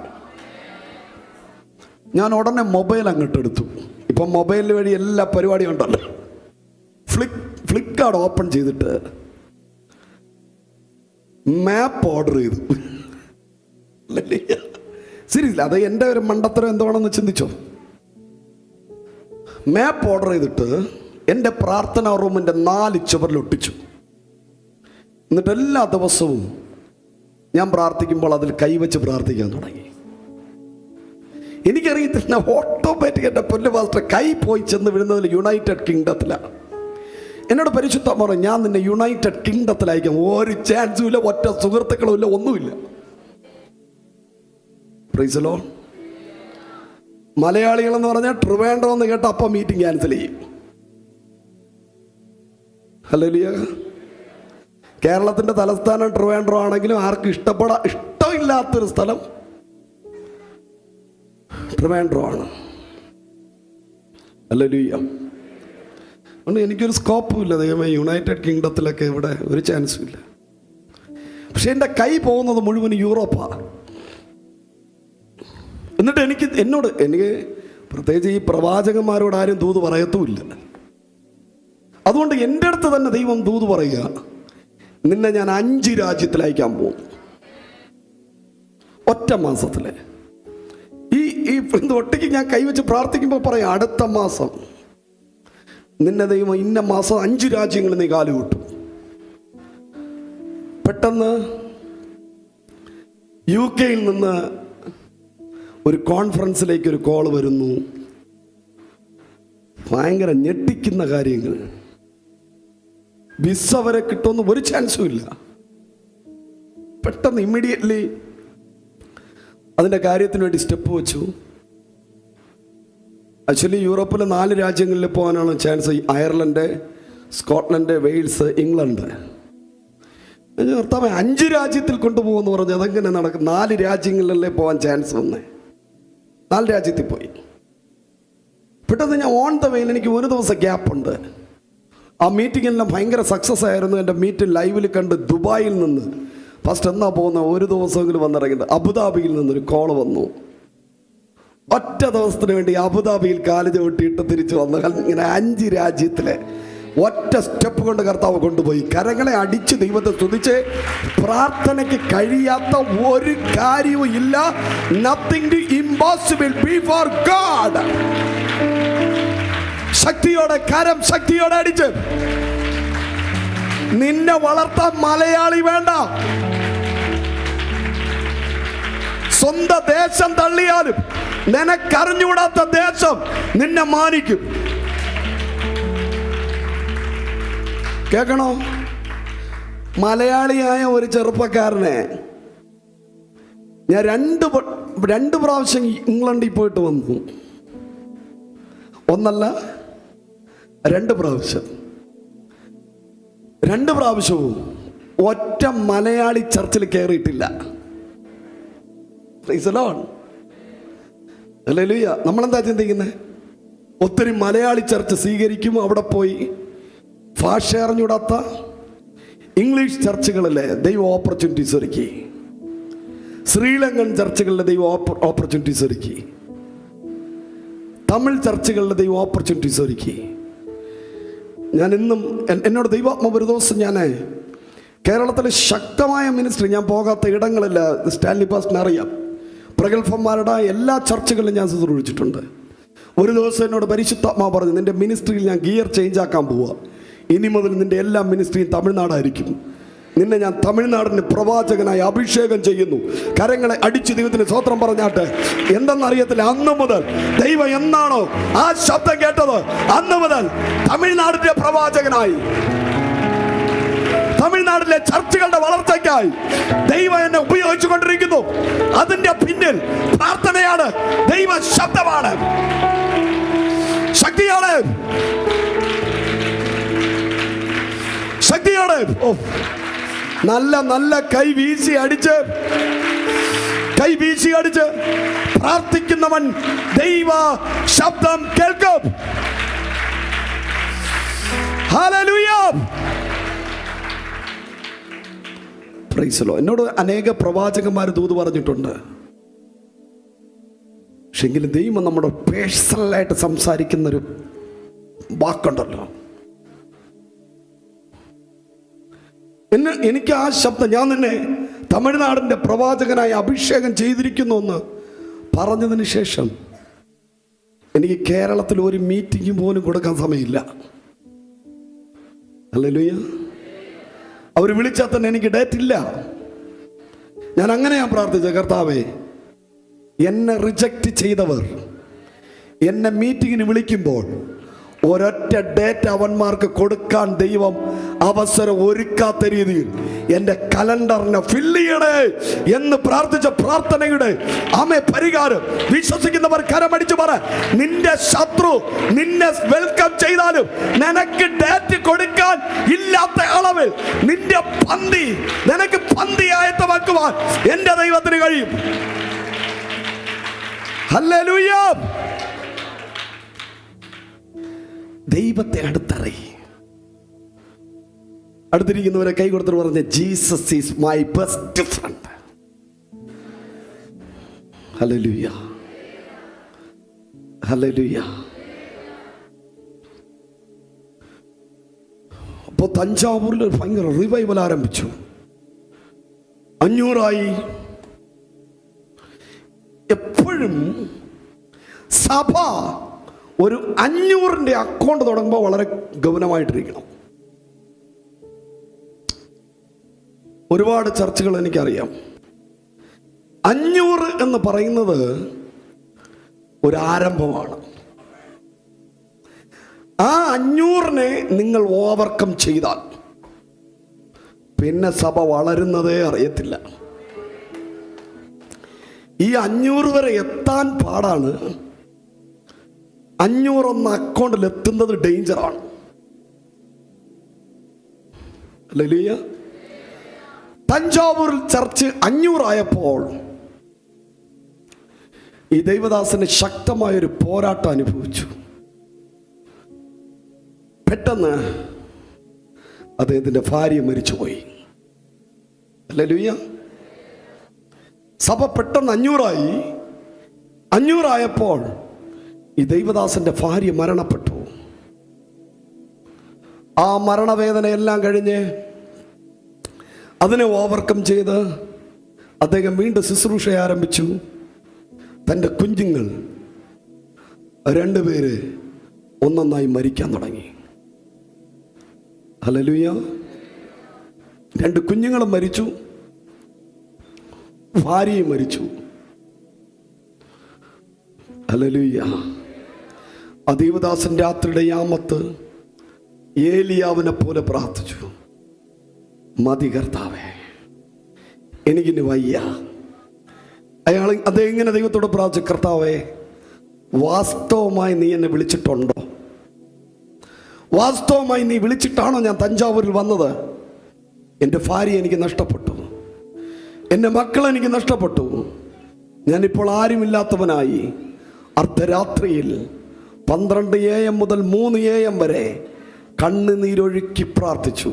ഞാൻ ഉടനെ മൊബൈൽ അങ്ങോട്ട് എടുത്തു. ഇപ്പം മൊബൈലിന് വഴി എല്ലാ പരിപാടിയും ഉണ്ടല്ലോ. ഫ്ലിപ്കാർട്ട് ഓപ്പൺ ചെയ്തിട്ട് മാപ്പ് ഓർഡർ ചെയ്തു. സീരിയസ്ലി, അത് എൻ്റെ ഒരു മണ്ടത്തരം എന്താണെന്ന് ചിന്തിച്ചോ. മാപ്പ് ഓർഡർ ചെയ്തിട്ട് എൻ്റെ പ്രാർത്ഥനാ റൂമിൻ്റെ 4 ചുവരിലൊട്ടിച്ചു. എന്നിട്ട് എല്ലാ ദിവസവും ഞാൻ പ്രാർത്ഥിക്കുമ്പോൾ അതിൽ കൈവച്ച് പ്രാർത്ഥിക്കാൻ തുടങ്ങി. എനിക്കറിയത്തില്ല, ഓട്ടോമാറ്റിക് എൻ്റെ പൊന്നു പാസ്റ്റർ കൈ പോയി ചെന്ന് വീഴുന്നതിൽ യുണൈറ്റഡ് കിങ്ഡത്തിലാണ്. എന്നോട് പരിശുദ്ധം പറഞ്ഞു, ഞാൻ നിന്നെ യുണൈറ്റഡ് കിങ്ഡത്തിലയക്കാം. ഒരു ചാൻസും ഇല്ല, ഒറ്റ സുഹൃത്തുക്കളും ഇല്ല, ഒന്നുമില്ല. Price the Lord. മലയാളികളെന്ന് പറഞ്ഞാൽ ട്രിവാൻഡ്രം എന്ന് കേട്ട അപ്പം മീറ്റിംഗ് ക്യാൻസൽ ചെയ്യും. ഹല്ലേലൂയ. കേരളത്തിൻ്റെ തലസ്ഥാനം ട്രിവാൻഡ്രം ആണെങ്കിലും ആർക്കും ഇഷ്ടമില്ലാത്തൊരു സ്ഥലം ട്രിവാൻഡ്രം ആണ്. ഹല്ലേലൂയ. അതുകൊണ്ട് എനിക്കൊരു സ്കോപ്പും ഇല്ല ദൈവമേ, യുണൈറ്റഡ് കിങ്ഡത്തിലൊക്കെ ഇവിടെ ഒരു ചാൻസും ഇല്ല. പക്ഷെ എൻ്റെ കൈ പോകുന്നത് മുഴുവൻ യൂറോപ്പാണ്. എന്നിട്ട് എനിക്ക് പ്രത്യേകിച്ച് ഈ പ്രവാചകന്മാരോട് ആരും ദൂത് പറയത്തുമില്ല. അതുകൊണ്ട് എൻ്റെ അടുത്ത് തന്നെ ദൈവം ദൂത് പറയുക, നിന്നെ ഞാൻ 5 രാജ്യത്തിലയക്കാൻ പോകും ഒറ്റ മാസത്തില്. ഈ ഒറ്റയ്ക്ക് ഞാൻ കൈവച്ച് പ്രാർത്ഥിക്കുമ്പോൾ പറയാം, അടുത്ത മാസം നിന്നെ ദൈവം ഇന്ന മാസം 5 രാജ്യങ്ങളിൽ നീ കാലുകൂട്ടും. പെട്ടെന്ന് UK നിന്ന് ഒരു കോൺഫറൻസിലേക്ക് ഒരു കോൾ വരുന്നു. ഭയങ്കര ഞെട്ടിക്കുന്ന കാര്യങ്ങൾ. വിസ വരെ കിട്ടുമെന്ന് ഒരു ചാൻസും ഇല്ല. പെട്ടെന്ന് ഇമ്മീഡിയറ്റ്ലി അതിൻ്റെ കാര്യത്തിന് വേണ്ടി സ്റ്റെപ്പ് വെച്ചു. ആക്ച്വലി യൂറോപ്പിലെ 4 രാജ്യങ്ങളിൽ പോകാനാണ് chance. Ireland, Scotland, Wales, England. ഭർത്താവ് 5 രാജ്യത്തിൽ കൊണ്ടുപോകുമെന്ന് പറഞ്ഞു. അതെങ്ങനെ നടക്കും? 4 രാജ്യങ്ങളിലല്ലേ പോകാൻ ചാൻസ് വന്നേ. 4 രാജ്യത്തിൽ പോയി. പെട്ടെന്ന് ഞാൻ ഓൺ ദ വേയിൽ എനിക്ക് ഒരു ദിവസം ഗ്യാപ്പുണ്ട്. ആ മീറ്റിംഗ് എല്ലാം ഭയങ്കര സക്സസ് ആയിരുന്നു. എൻ്റെ മീറ്റ് ലൈവിൽ കണ്ട് ദുബായിൽ നിന്ന് ഫസ്റ്റ് എന്നാ പോകുന്ന ഒരു ദിവസമെങ്കിലും വന്നിറങ്ങിയത്. അബുദാബിയിൽ നിന്നൊരു കോള് വന്നു. ഒറ്റ ദിവസത്തിന് വേണ്ടി അബുദാബിയിൽ കാല് ചവിട്ടിയിട്ട് തിരിച്ചു വന്നു. ഇങ്ങനെ 5 രാജ്യത്തിലെ ഒറ്റ സ്റ്റെപ്പ് കൊണ്ട് കർത്താവ് കൊണ്ടുപോയി. കരങ്ങളെ അടിച്ച് ദൈവത്തെ സ്തുതിച്ച്. പ്രാർത്ഥനയ്ക്ക് കഴിയാത്ത ഒരു കാര്യവും ഇല്ല. Nothing impossible before God. ശക്തിയോടെ കരം ശക്തിയോടെ അടിച്ച്. നിന്നെ വളർത്താൻ മലയാളി വേണ്ട. സ്വന്തം ദേശം തള്ളിയാലും നിനക്കറിഞ്ഞുകൂടാത്ത ദേശം നിന്നെ മാനിക്കും. കേൾക്കണോ? മലയാളിയായ ഒരു ചെറുപ്പക്കാരനെ ഞാൻ രണ്ട് പ്രാവശ്യം ഇംഗ്ലണ്ടിൽ പോയിട്ട് വന്നു. ഒന്നല്ല 2 പ്രാവശ്യം. 2 പ്രാവശ്യവും ഒറ്റ മലയാളി ചർച്ചിൽ കയറിയിട്ടില്ല. നമ്മളെന്താ ചിന്തിക്കുന്നത്? ഒത്തിരി മലയാളി ചർച്ച് സ്വീകരിക്കും. അവിടെ പോയി ഭാഷ അറിഞ്ഞൂടാത്ത ഇംഗ്ലീഷ് ചർച്ചുകളിലെ ദൈവം ഓപ്പർച്യൂണിറ്റീസ് ഒരുക്കി. ശ്രീലങ്കൻ ചർച്ചുകളിലെ ദൈവം ഓപ്പർച്യൂണിറ്റീസ് ഒരുക്കി. തമിഴ് ചർച്ചുകളിലെ ദൈവം ഓപ്പർച്യൂണിറ്റീസ് ഒരുക്കി. ഞാൻ ഇന്നും എന്നോട് ദൈവാത്മാവ് ഒരു ദിവസം ഞാൻ കേരളത്തിലെ ശക്തമായ മിനിസ്ട്രി, ഞാൻ പോകാത്ത ഇടങ്ങളില്ല. സ്റ്റാൻലി പാസ്റ്ററിനെ അറിയാം. പ്രഗത്ഭന്മാരുടെ എല്ലാ ചർച്ചകളിലും ഞാൻ ശുശ്രൂഷിച്ചിട്ടുണ്ട്. ഒരു ദിവസം എന്നോട് പരിശുദ്ധാത്മാവ് പറഞ്ഞു, നിന്റെ മിനിസ്ട്രിയിൽ ഞാൻ ഗിയർ ചേഞ്ച് ആക്കാൻ പോവുക. ഇനി മുതൽ നിന്റെ എല്ലാ മിനിസ്ട്രിയും തമിഴ്നാടായിരിക്കും. നിന്നെ ഞാൻ തമിഴ്നാടിന് പ്രവാചകനായി അഭിഷേകം ചെയ്യുന്നു. കരങ്ങളെ അടിച്ച് ദൈവത്തിന് സ്തോത്രം പറഞ്ഞാട്ടെ. എന്തെന്നറിയത്തില്ല. അന്ന് മുതൽ ദൈവം എന്നാണോ ആ ശബ്ദം കേട്ടത്, അന്ന് മുതൽ തമിഴ്നാടിന്റെ പ്രവാചകനായി, തമിഴ്നാട്ടിലെ ചർച്ചുകളുടെ വളർച്ചയ്ക്കായി ദൈവം എന്നെ ഉപയോഗിച്ചു കൊണ്ടിരിക്കുന്നു. അതിന്റെ പിന്നിൽ പ്രാർത്ഥനയാണ്, ദൈവ ശബ്ദമാണ്, ശക്തിയാണ്, ശക്തിയാണ്. നല്ല നല്ല കൈ വീശി അടിച്ച് പ്രാർത്ഥിക്കുന്നവൻ ദൈവ ശബ്ദം കേൾക്കും. ഹല്ലേലൂയ. Price the Lord. എന്നോട് അനേക പ്രവാചകന്മാർ ദൂത് പറഞ്ഞിട്ടുണ്ട്. പക്ഷെ എങ്കിലും ദൈവം നമ്മുടെ പേഴ്സണലായിട്ട് സംസാരിക്കുന്നൊരു വാക്കുണ്ടല്ലോ. എനിക്ക് ആ ശബ്ദം, ഞാൻ നിന്നെ തമിഴ്നാടിൻ്റെ പ്രവാചകനായി അഭിഷേകം ചെയ്തിരിക്കുന്നു എന്ന് പറഞ്ഞതിന് ശേഷം എനിക്ക് കേരളത്തിൽ ഒരു മീറ്റിംഗ് പോലും കൊടുക്കാൻ സമയമില്ല. ഹല്ലേലൂയ. അവർ വിളിച്ചാൽ തന്നെ എനിക്ക് ഡേറ്റ് ഇല്ല. ഞാൻ അങ്ങനെയാ പ്രാർത്ഥിച്ചത്, കർത്താവേ, എന്നെ റിജക്റ്റ് ചെയ്തവർ എന്നെ മീറ്റിങ്ങിന് വിളിക്കുമ്പോൾ ഒരൊറ്റ ഡേറ്റ് അവന്മാർക്ക് കൊടുക്കാൻ ദൈവം അവസരം ഒരുക്കാത്ത രീതിയിൽ എൻ്റെ കലണ്ടറിനെ ഫില്ല് ചെയ്യണേ എന്ന് പ്രാർത്ഥിച്ച പ്രാർത്ഥനയുടെ പരിഹാരം വിശ്വസിക്കുന്നവർ കരമടിച്ചു പറ. നിന്റെ ശത്രു നിന്നെ വെൽക്കം ചെയ്താലും നിനക്ക് ഡേറ്റ് കൊടുക്കാൻ ഇല്ലാത്ത അളവിൽ നിന്റെ പന്തി നിനക്ക് പന്തിയായത്തമാക്കുവാൻ എൻ്റെ ദൈവത്തിന് കഴിയും. ഹല്ലേലൂയ. ദൈവത്തെ അടുത്തിരിക്കുന്നവരെ കൈ കൊടുത്തിട്ട് പറഞ്ഞ, Jesus is my best friend. Hallelujah, hallelujah. അപ്പോൾ തഞ്ചാവൂരിൽ ഭയങ്കര റിവൈവൽ ആരംഭിച്ചു. 500 എപ്പോഴും സഭ ഒരു 500ന്റെ അക്കൗണ്ട് തുടങ്ങുമ്പോൾ വളരെ ഗൗരവമായിട്ടിരിക്കണം. ഒരുപാട് ചർച്ചകൾ എനിക്കറിയാം. 500 എന്ന് പറയുന്നത് ഒരു ആരംഭമാണ്. ആ 500നെ നിങ്ങൾ ഓവർകം ചെയ്താൽ പിന്നെ സഭ വളരുന്നതേ അറിയത്തില്ല. ഈ 500 വരെ എത്താൻ പാടാണ്. 500 അക്കൗണ്ടിൽ എത്തുന്നത് ഡേഞ്ചറാണ്. ഹല്ലേലൂയ. തഞ്ചാവൂർ ചർച്ച് 500 ആയപ്പോൾ ഈ ദൈവദാസന് ശക്തമായൊരു പോരാട്ടം അനുഭവിച്ചു. പെട്ടെന്ന് അദ്ദേഹത്തിൻ്റെ ഭാര്യ മരിച്ചുപോയി. ഹല്ലേലൂയ. സഭ പെട്ടെന്ന് 500 ഈ ദൈവദാസന്റെ ഭാര്യ മരണപ്പെട്ടു. ആ മരണവേദനയെല്ലാം കഴിഞ്ഞ് അതിനെ ഓവർകം ചെയ്ത് അദ്ദേഹം വീണ്ടും ശുശ്രൂഷ ആരംഭിച്ചു. തൻ്റെ കുഞ്ഞുങ്ങൾ 2 പേര് ഒന്നൊന്നായി മരിക്കാൻ തുടങ്ങി. ഹല്ലേലൂയ. 2 കുഞ്ഞുങ്ങളും മരിച്ചു, ഭാര്യയും മരിച്ചു. ഹല്ലേലൂയ. ആ ദൈവദാസൻ രാത്രിയുടെ യാമത്ത് ഏലിയാവിനെ പോലെ പ്രാർത്ഥിച്ചു, മതി കർത്താവേ, എനിക്കിനി വയ്യ. അദ്ദേഹം ഇങ്ങനെ ദൈവത്തോട് പ്രാർത്ഥിച്ചു, കർത്താവേ, വാസ്തവമായി നീ എന്നെ വിളിച്ചിട്ടുണ്ടോ? വാസ്തവമായി നീ വിളിച്ചിട്ടാണോ ഞാൻ തഞ്ചാവൂരിൽ വന്നത്? എൻ്റെ ഭാര്യ എനിക്ക് നഷ്ടപ്പെട്ടു, എൻ്റെ മക്കൾ എനിക്ക് നഷ്ടപ്പെട്ടു. ഞാനിപ്പോൾ ആരുമില്ലാത്തവനായി അർദ്ധരാത്രിയിൽ 12 AM മുതൽ 3 AM വരെ കണ്ണുനീരൊഴുക്കി പ്രാർത്ഥിച്ചു.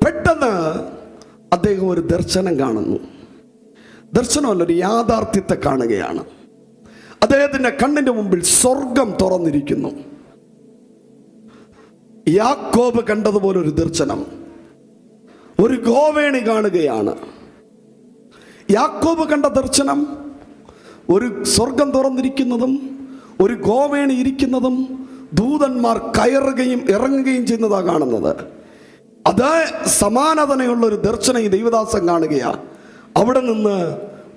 പെട്ടെന്ന് അദ്ദേഹം ഒരു ദർശനം കാണുന്നു. ദർശനമല്ല, ഒരു യാഥാർത്ഥ്യത്തെ കാണുകയാണ്. അദ്ദേഹത്തിൻ്റെ കണ്ണിൻ്റെ മുമ്പിൽ സ്വർഗം തുറന്നിരിക്കുന്നു. യാക്കോബ് കണ്ടതുപോലെ ഒരു ദർശനം, ഒരു ഗോവേണി കാണുകയാണ്. യാക്കോബ് കണ്ട ദർശനം ഒരു സ്വർഗം തുറന്നിരിക്കുന്നതും ഒരു ഗോവേണി ഇരിക്കുന്നതും ദൂതന്മാർ കയറുകയും ഇറങ്ങുകയും ചെയ്യുന്നതാണ് കാണുന്നത്. അതേ സമാനതയുള്ള ഒരു ദർശനം ഈ ദൈവദാസൻ കാണുകയാണ്. അവിടെ നിന്ന്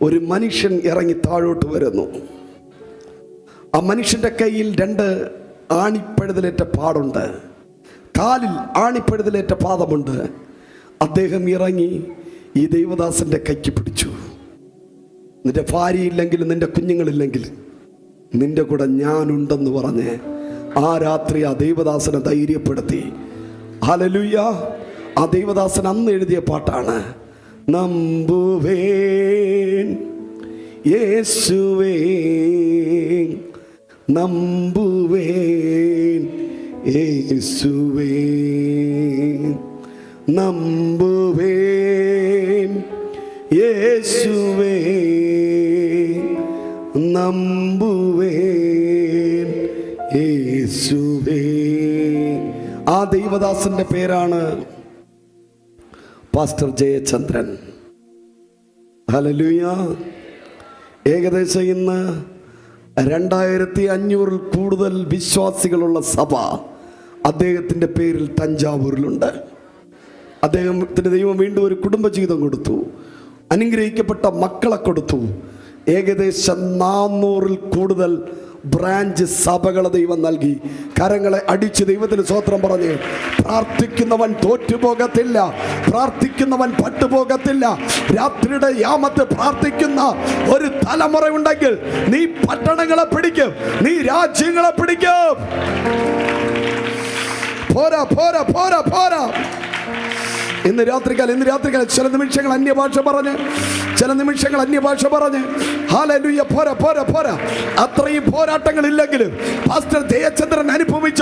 ഒരു മനുഷ്യൻ ഇറങ്ങി താഴോട്ട് വരുന്നു. ആ മനുഷ്യൻ്റെ കയ്യിൽ 2 ആണിപ്പഴുതിലേറ്റ പാടുണ്ട്, കാലിൽ ആണിപ്പഴുതിലേറ്റ പാദമുണ്ട്. അദ്ദേഹം ഇറങ്ങി ഈ ദൈവദാസന്റെ കൈക്ക് പിടിച്ചു. നിന്റെ ഭാര്യയില്ലെങ്കിലും നിന്റെ കുഞ്ഞുങ്ങളില്ലെങ്കിലും നിന്റെ കൂടെ ഞാനുണ്ടെന്ന് പറഞ്ഞ് ആ രാത്രി ആ ദൈവദാസനെ ധൈര്യപ്പെടുത്തി. ഹല്ലേലൂയ. ആ ദൈവദാസൻ അന്ന് എഴുതിയ പാട്ടാണ്, നമ്പുവേൻ യേശുവേ, നമ്പുവേൻ യേശുവേ, നമ്പുവേൻ യേശുവേ, നമ്പുവേൻ യേശുവേ. ആ ദൈവദാസന്റെ പേരാണ് പാസ്റ്റർ ജയചന്ദ്രൻ. ഹല്ലേലൂയ. ഏകദേശം ഇന്ന് 2500 കൂടുതൽ വിശ്വാസികളുള്ള സഭ അദ്ദേഹത്തിൻ്റെ പേരിൽ തഞ്ചാവൂരിലുണ്ട്. അദ്ദേഹത്തിന് ദൈവം വീണ്ടും ഒരു കുടുംബജീവിതം കൊടുത്തു, അനുഗ്രഹിക്കപ്പെട്ട മക്കളെ കൊടുത്തു. ഏകദേശം 400 കൂടുതൽ ബ്രാഞ്ച് സഭകളെ ദൈവം നൽകി. കരങ്ങളെ അടിച്ച് ദൈവത്തിന് സ്തോത്രം പറഞ്ഞ് പ്രാർത്ഥിക്കുന്നവൻ തോറ്റുപോകത്തില്ല, പ്രാർത്ഥിക്കുന്നവൻ പട്ടുപോകത്തില്ല. രാത്രിയുടെ യാമത്ത് പ്രാർത്ഥിക്കുന്ന ഒരു തലമുറ ഉണ്ടെങ്കിൽ നീ പട്ടണങ്ങളെ പിടിക്കും, നീ രാജ്യങ്ങളെ പിടിക്കും. പോരാ പോരാ പോരാ പോരാ. ഇന്ന് രാത്രികാലം ചില നിമിഷങ്ങൾ അന്യഭാഷ പറഞ്ഞ് ഹല്ലേലൂയ, പോരാ പോരാ പോരാ. അത്രയും പോരാട്ടങ്ങൾ ഇല്ലെങ്കിലും പാസ്റ്റർ ജയചന്ദ്രൻ അനുഭവിച്ച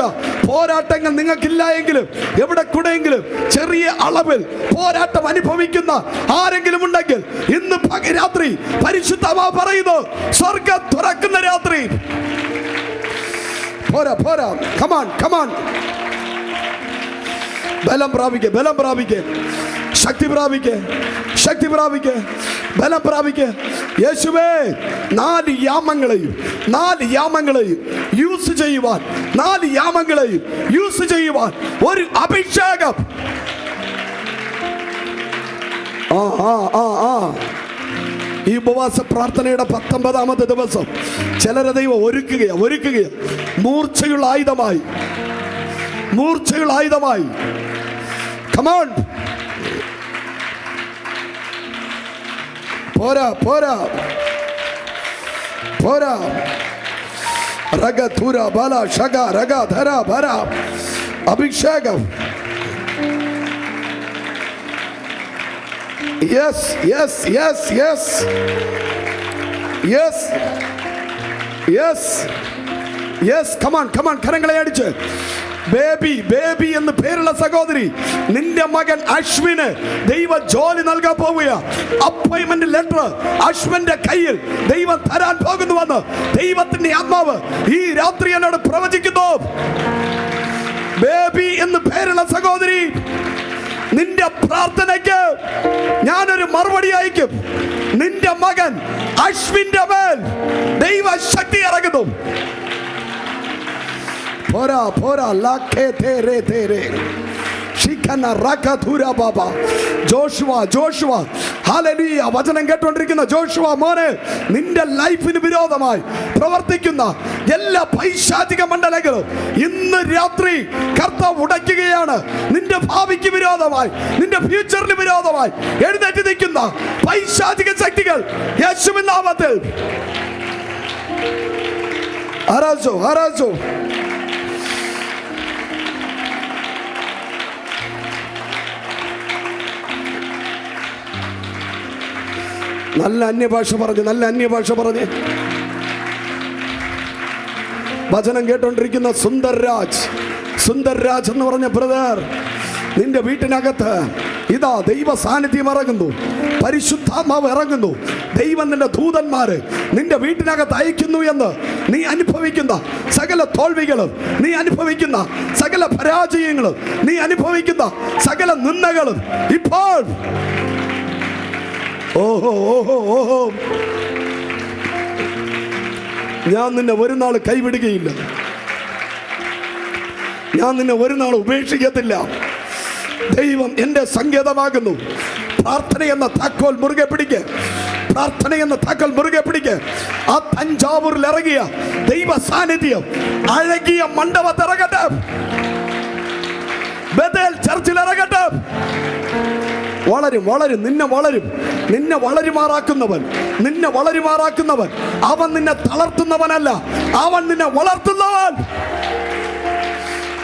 പോരാട്ടങ്ങൾ നിങ്ങൾക്കില്ല എങ്കിലും എവിടെ കൂടെയെങ്കിലും ചെറിയ അളവിൽ പോരാട്ടം അനുഭവിക്കുന്ന ആരെങ്കിലും ഉണ്ടെങ്കിൽ ഇന്ന് രാത്രി പരിശുദ്ധാത്മാവ് പറയുന്നു, സ്വർഗ്ഗം തുറക്കുന്ന രാത്രി. പോരാ പോരാ. Come on come on. ബലം പ്രാപിക്ക്, ശക്തി പ്രാപിക്ക്, ബലം പ്രാപിക്ക്. യേശുവേ, 4 യാമങ്ങളെയും യൂസ് ചെയ്യുവാൻ ഒരു അഭിഷേകം. ഈ ഉപവാസ പ്രാർത്ഥനയുടെ 19ാമത്തെ ദിവസം ചിലരെ ദൈവം ഒരുക്കുകയാ മൂർച്ചയുള്ള ആയുധമായി. Come on. പോരാ. രഗ ധുര ബല ശഗ രഗ ധര ഭര അഭിഷേകം. Yes. Yes yes yes, come on come on, കരങ്ങളെ അടിച്ച്. ബേബി എന്ന് പേരുള്ള സഹോദരി, നിന്റെ മകൻ അശ്വിന് ദൈവ ജോലി നൽകാൻ പോവുക. അപ്പോയിന്റ്മെന്റ് ലെറ്റർ അശ്വിന്റെ കയ്യിൽ ദൈവം തരാൻ പോകുന്നുവെന്ന് ദൈവത്തിന്റെ ആത്മാവ് ഈ രാത്രി എന്നോട് പ്രവചിക്കുന്നു. ബേബി എന്ന് പേരുള്ള സഹോദരി, നിന്റെ പ്രാർത്ഥനയ്ക്ക് ഞാനൊരു മറുപടി അയക്കും. നിന്റെ മകൻ അശ്വിന്റെ മേൽ ദൈവ ശക്തി ഇറങ്ങുന്നു. പോരാ പോരാ, ലാഖേ തേരേ തേരേ ശിഖന റഖധുര ബാബ. Joshua hallelujah. വചനം കേട്ടുകൊണ്ടിരിക്കുന്ന ജോഷുവ മോനെ, നിന്റെ ലൈഫിന് വിരോധമായി പ്രവർത്തിക്കുന്ന എല്ലാ പൈശാചിക മണ്ഡലങ്ങളും ഇന്ന് രാത്രി കർത്താവ് ഉടയ്ക്കുകയാണ്. നിന്റെ ഭാവിക്ക് വിരോധമായി, നിന്റെ ഫ്യൂച്ചറിന് വിരോധമായി എഴുന്നേറ്റ് നിൽക്കുന്ന പൈശാചിക ശക്തികൾ യേശുവിൻ നാമത്തിൽ ആരാധിച്ചോ. നല്ല അന്യഭാഷ പറഞ്ഞ് വചനം കേട്ടോണ്ടിരിക്കുന്ന സുന്ദർ രാജ് എന്ന് പറഞ്ഞ ബ്രദർ, നിന്റെ വീട്ടിനകത്ത് ഇതാ ദൈവ സാന്നിധ്യം ഇറങ്ങുന്നു, പരിശുദ്ധാത്മാവ് ഇറങ്ങുന്നു. ദൈവം നിന്റെ ദൂതന്മാര് നിന്റെ വീട്ടിനകത്ത് അയക്കുന്നു എന്ന് നീ അനുഭവിക്കുന്ന സകല തോൽവികളും, നീ അനുഭവിക്കുന്ന സകല പരാജയങ്ങളും, നീ അനുഭവിക്കുന്ന സകല നിന്ദകളും ഇപ്പോൾ ഓഹോ ഞാൻ നിന്നെ ഒരു നാൾ കൈവിടുകയില്ല, ഞാൻ നിന്നെ ഒരു നാൾ ഉപേക്ഷിക്കത്തില്ല. ദൈവം എൻ്റെ സങ്കേതമാകുന്നു. പ്രാർത്ഥന എന്ന താക്കോൽ മുറുകെ പിടിക്ക്. ആ തഞ്ചാവൂരിൽ ഇറങ്ങിയ ദൈവ സാന്നിധ്യം അഴകിയ മണ്ഡപത്തിൽ ഇറങ്ങട്ടെ, ബഥേൽ ചർച്ചിൽ ഇറങ്ങട്ടെ. വളരും നിന്നെ വളരുമാറാക്കുന്നവൻ അവൻ നിന്നെ തളർത്തുന്നവനല്ല, അവൻ നിന്നെ വളർത്തുന്നവൻ.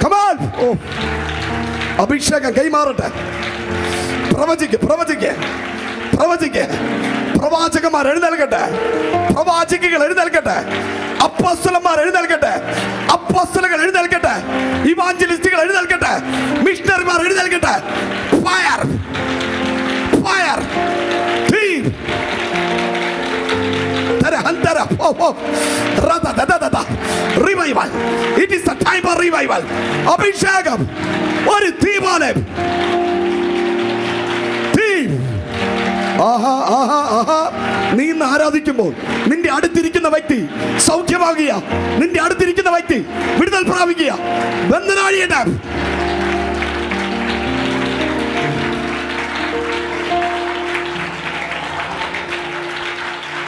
കമാൻ, അഭിഷേകം കൈമാറട്ടെ. പ്രവചിക്ക്. പ്രവാചകന്മാർ എഴുന്നേൽക്കട്ടെ, പ്രവാചകികൾ എഴുന്നേൽക്കട്ടെ, അപ്പോസ്തലന്മാർ എഴുന്നേൽക്കട്ടെ, അപ്പോസ്തലകൾ എഴുന്നേൽക്കട്ടെ, ഇവാഞ്ചലിസ്റ്റുകൾ എഴുന്നേൽക്കട്ടെ, മിഷണറിമാർ എഴുന്നേൽക്കട്ടെ. Fire theme revival. It is the time for revival. അഭിഷേകം ഒരു തീപോലെ. നീ ഇന്ന് ആരാധിക്കുമ്പോൾ നിന്റെ അടുത്തിരിക്കുന്ന വ്യക്തി സൗഖ്യമാകുക, നിന്റെ അടുത്തിരിക്കുന്ന വ്യക്തി വിടുതൽ പ്രാപിക്കുക. ബന്ധനാഴിയുടെ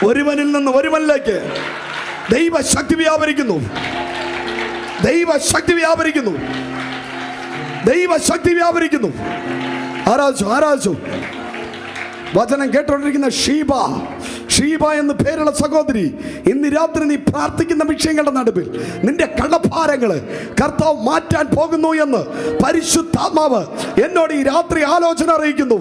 ഒരുവനിൽ നിന്ന് ഒരുവനിലേക്ക് ദൈവശക്തി വ്യാപരിക്കുന്നു. ആരാധിച്ചു. വചനം കേട്ടോണ്ടിരിക്കുന്ന ഷീബ എന്ന് പേരുള്ള സഹോദരി, ഇന്ന് രാത്രി നീ പ്രാർത്ഥിക്കുന്ന വിഷയങ്ങളുടെ നടുവിൽ നിന്റെ കള്ളഭാരങ്ങള് കർത്താവ് മാറ്റാൻ പോകുന്നു എന്ന് പരിശുദ്ധാത്മാവ് എന്നോട് ഈ രാത്രി ആലോചന അറിയിക്കുന്നു.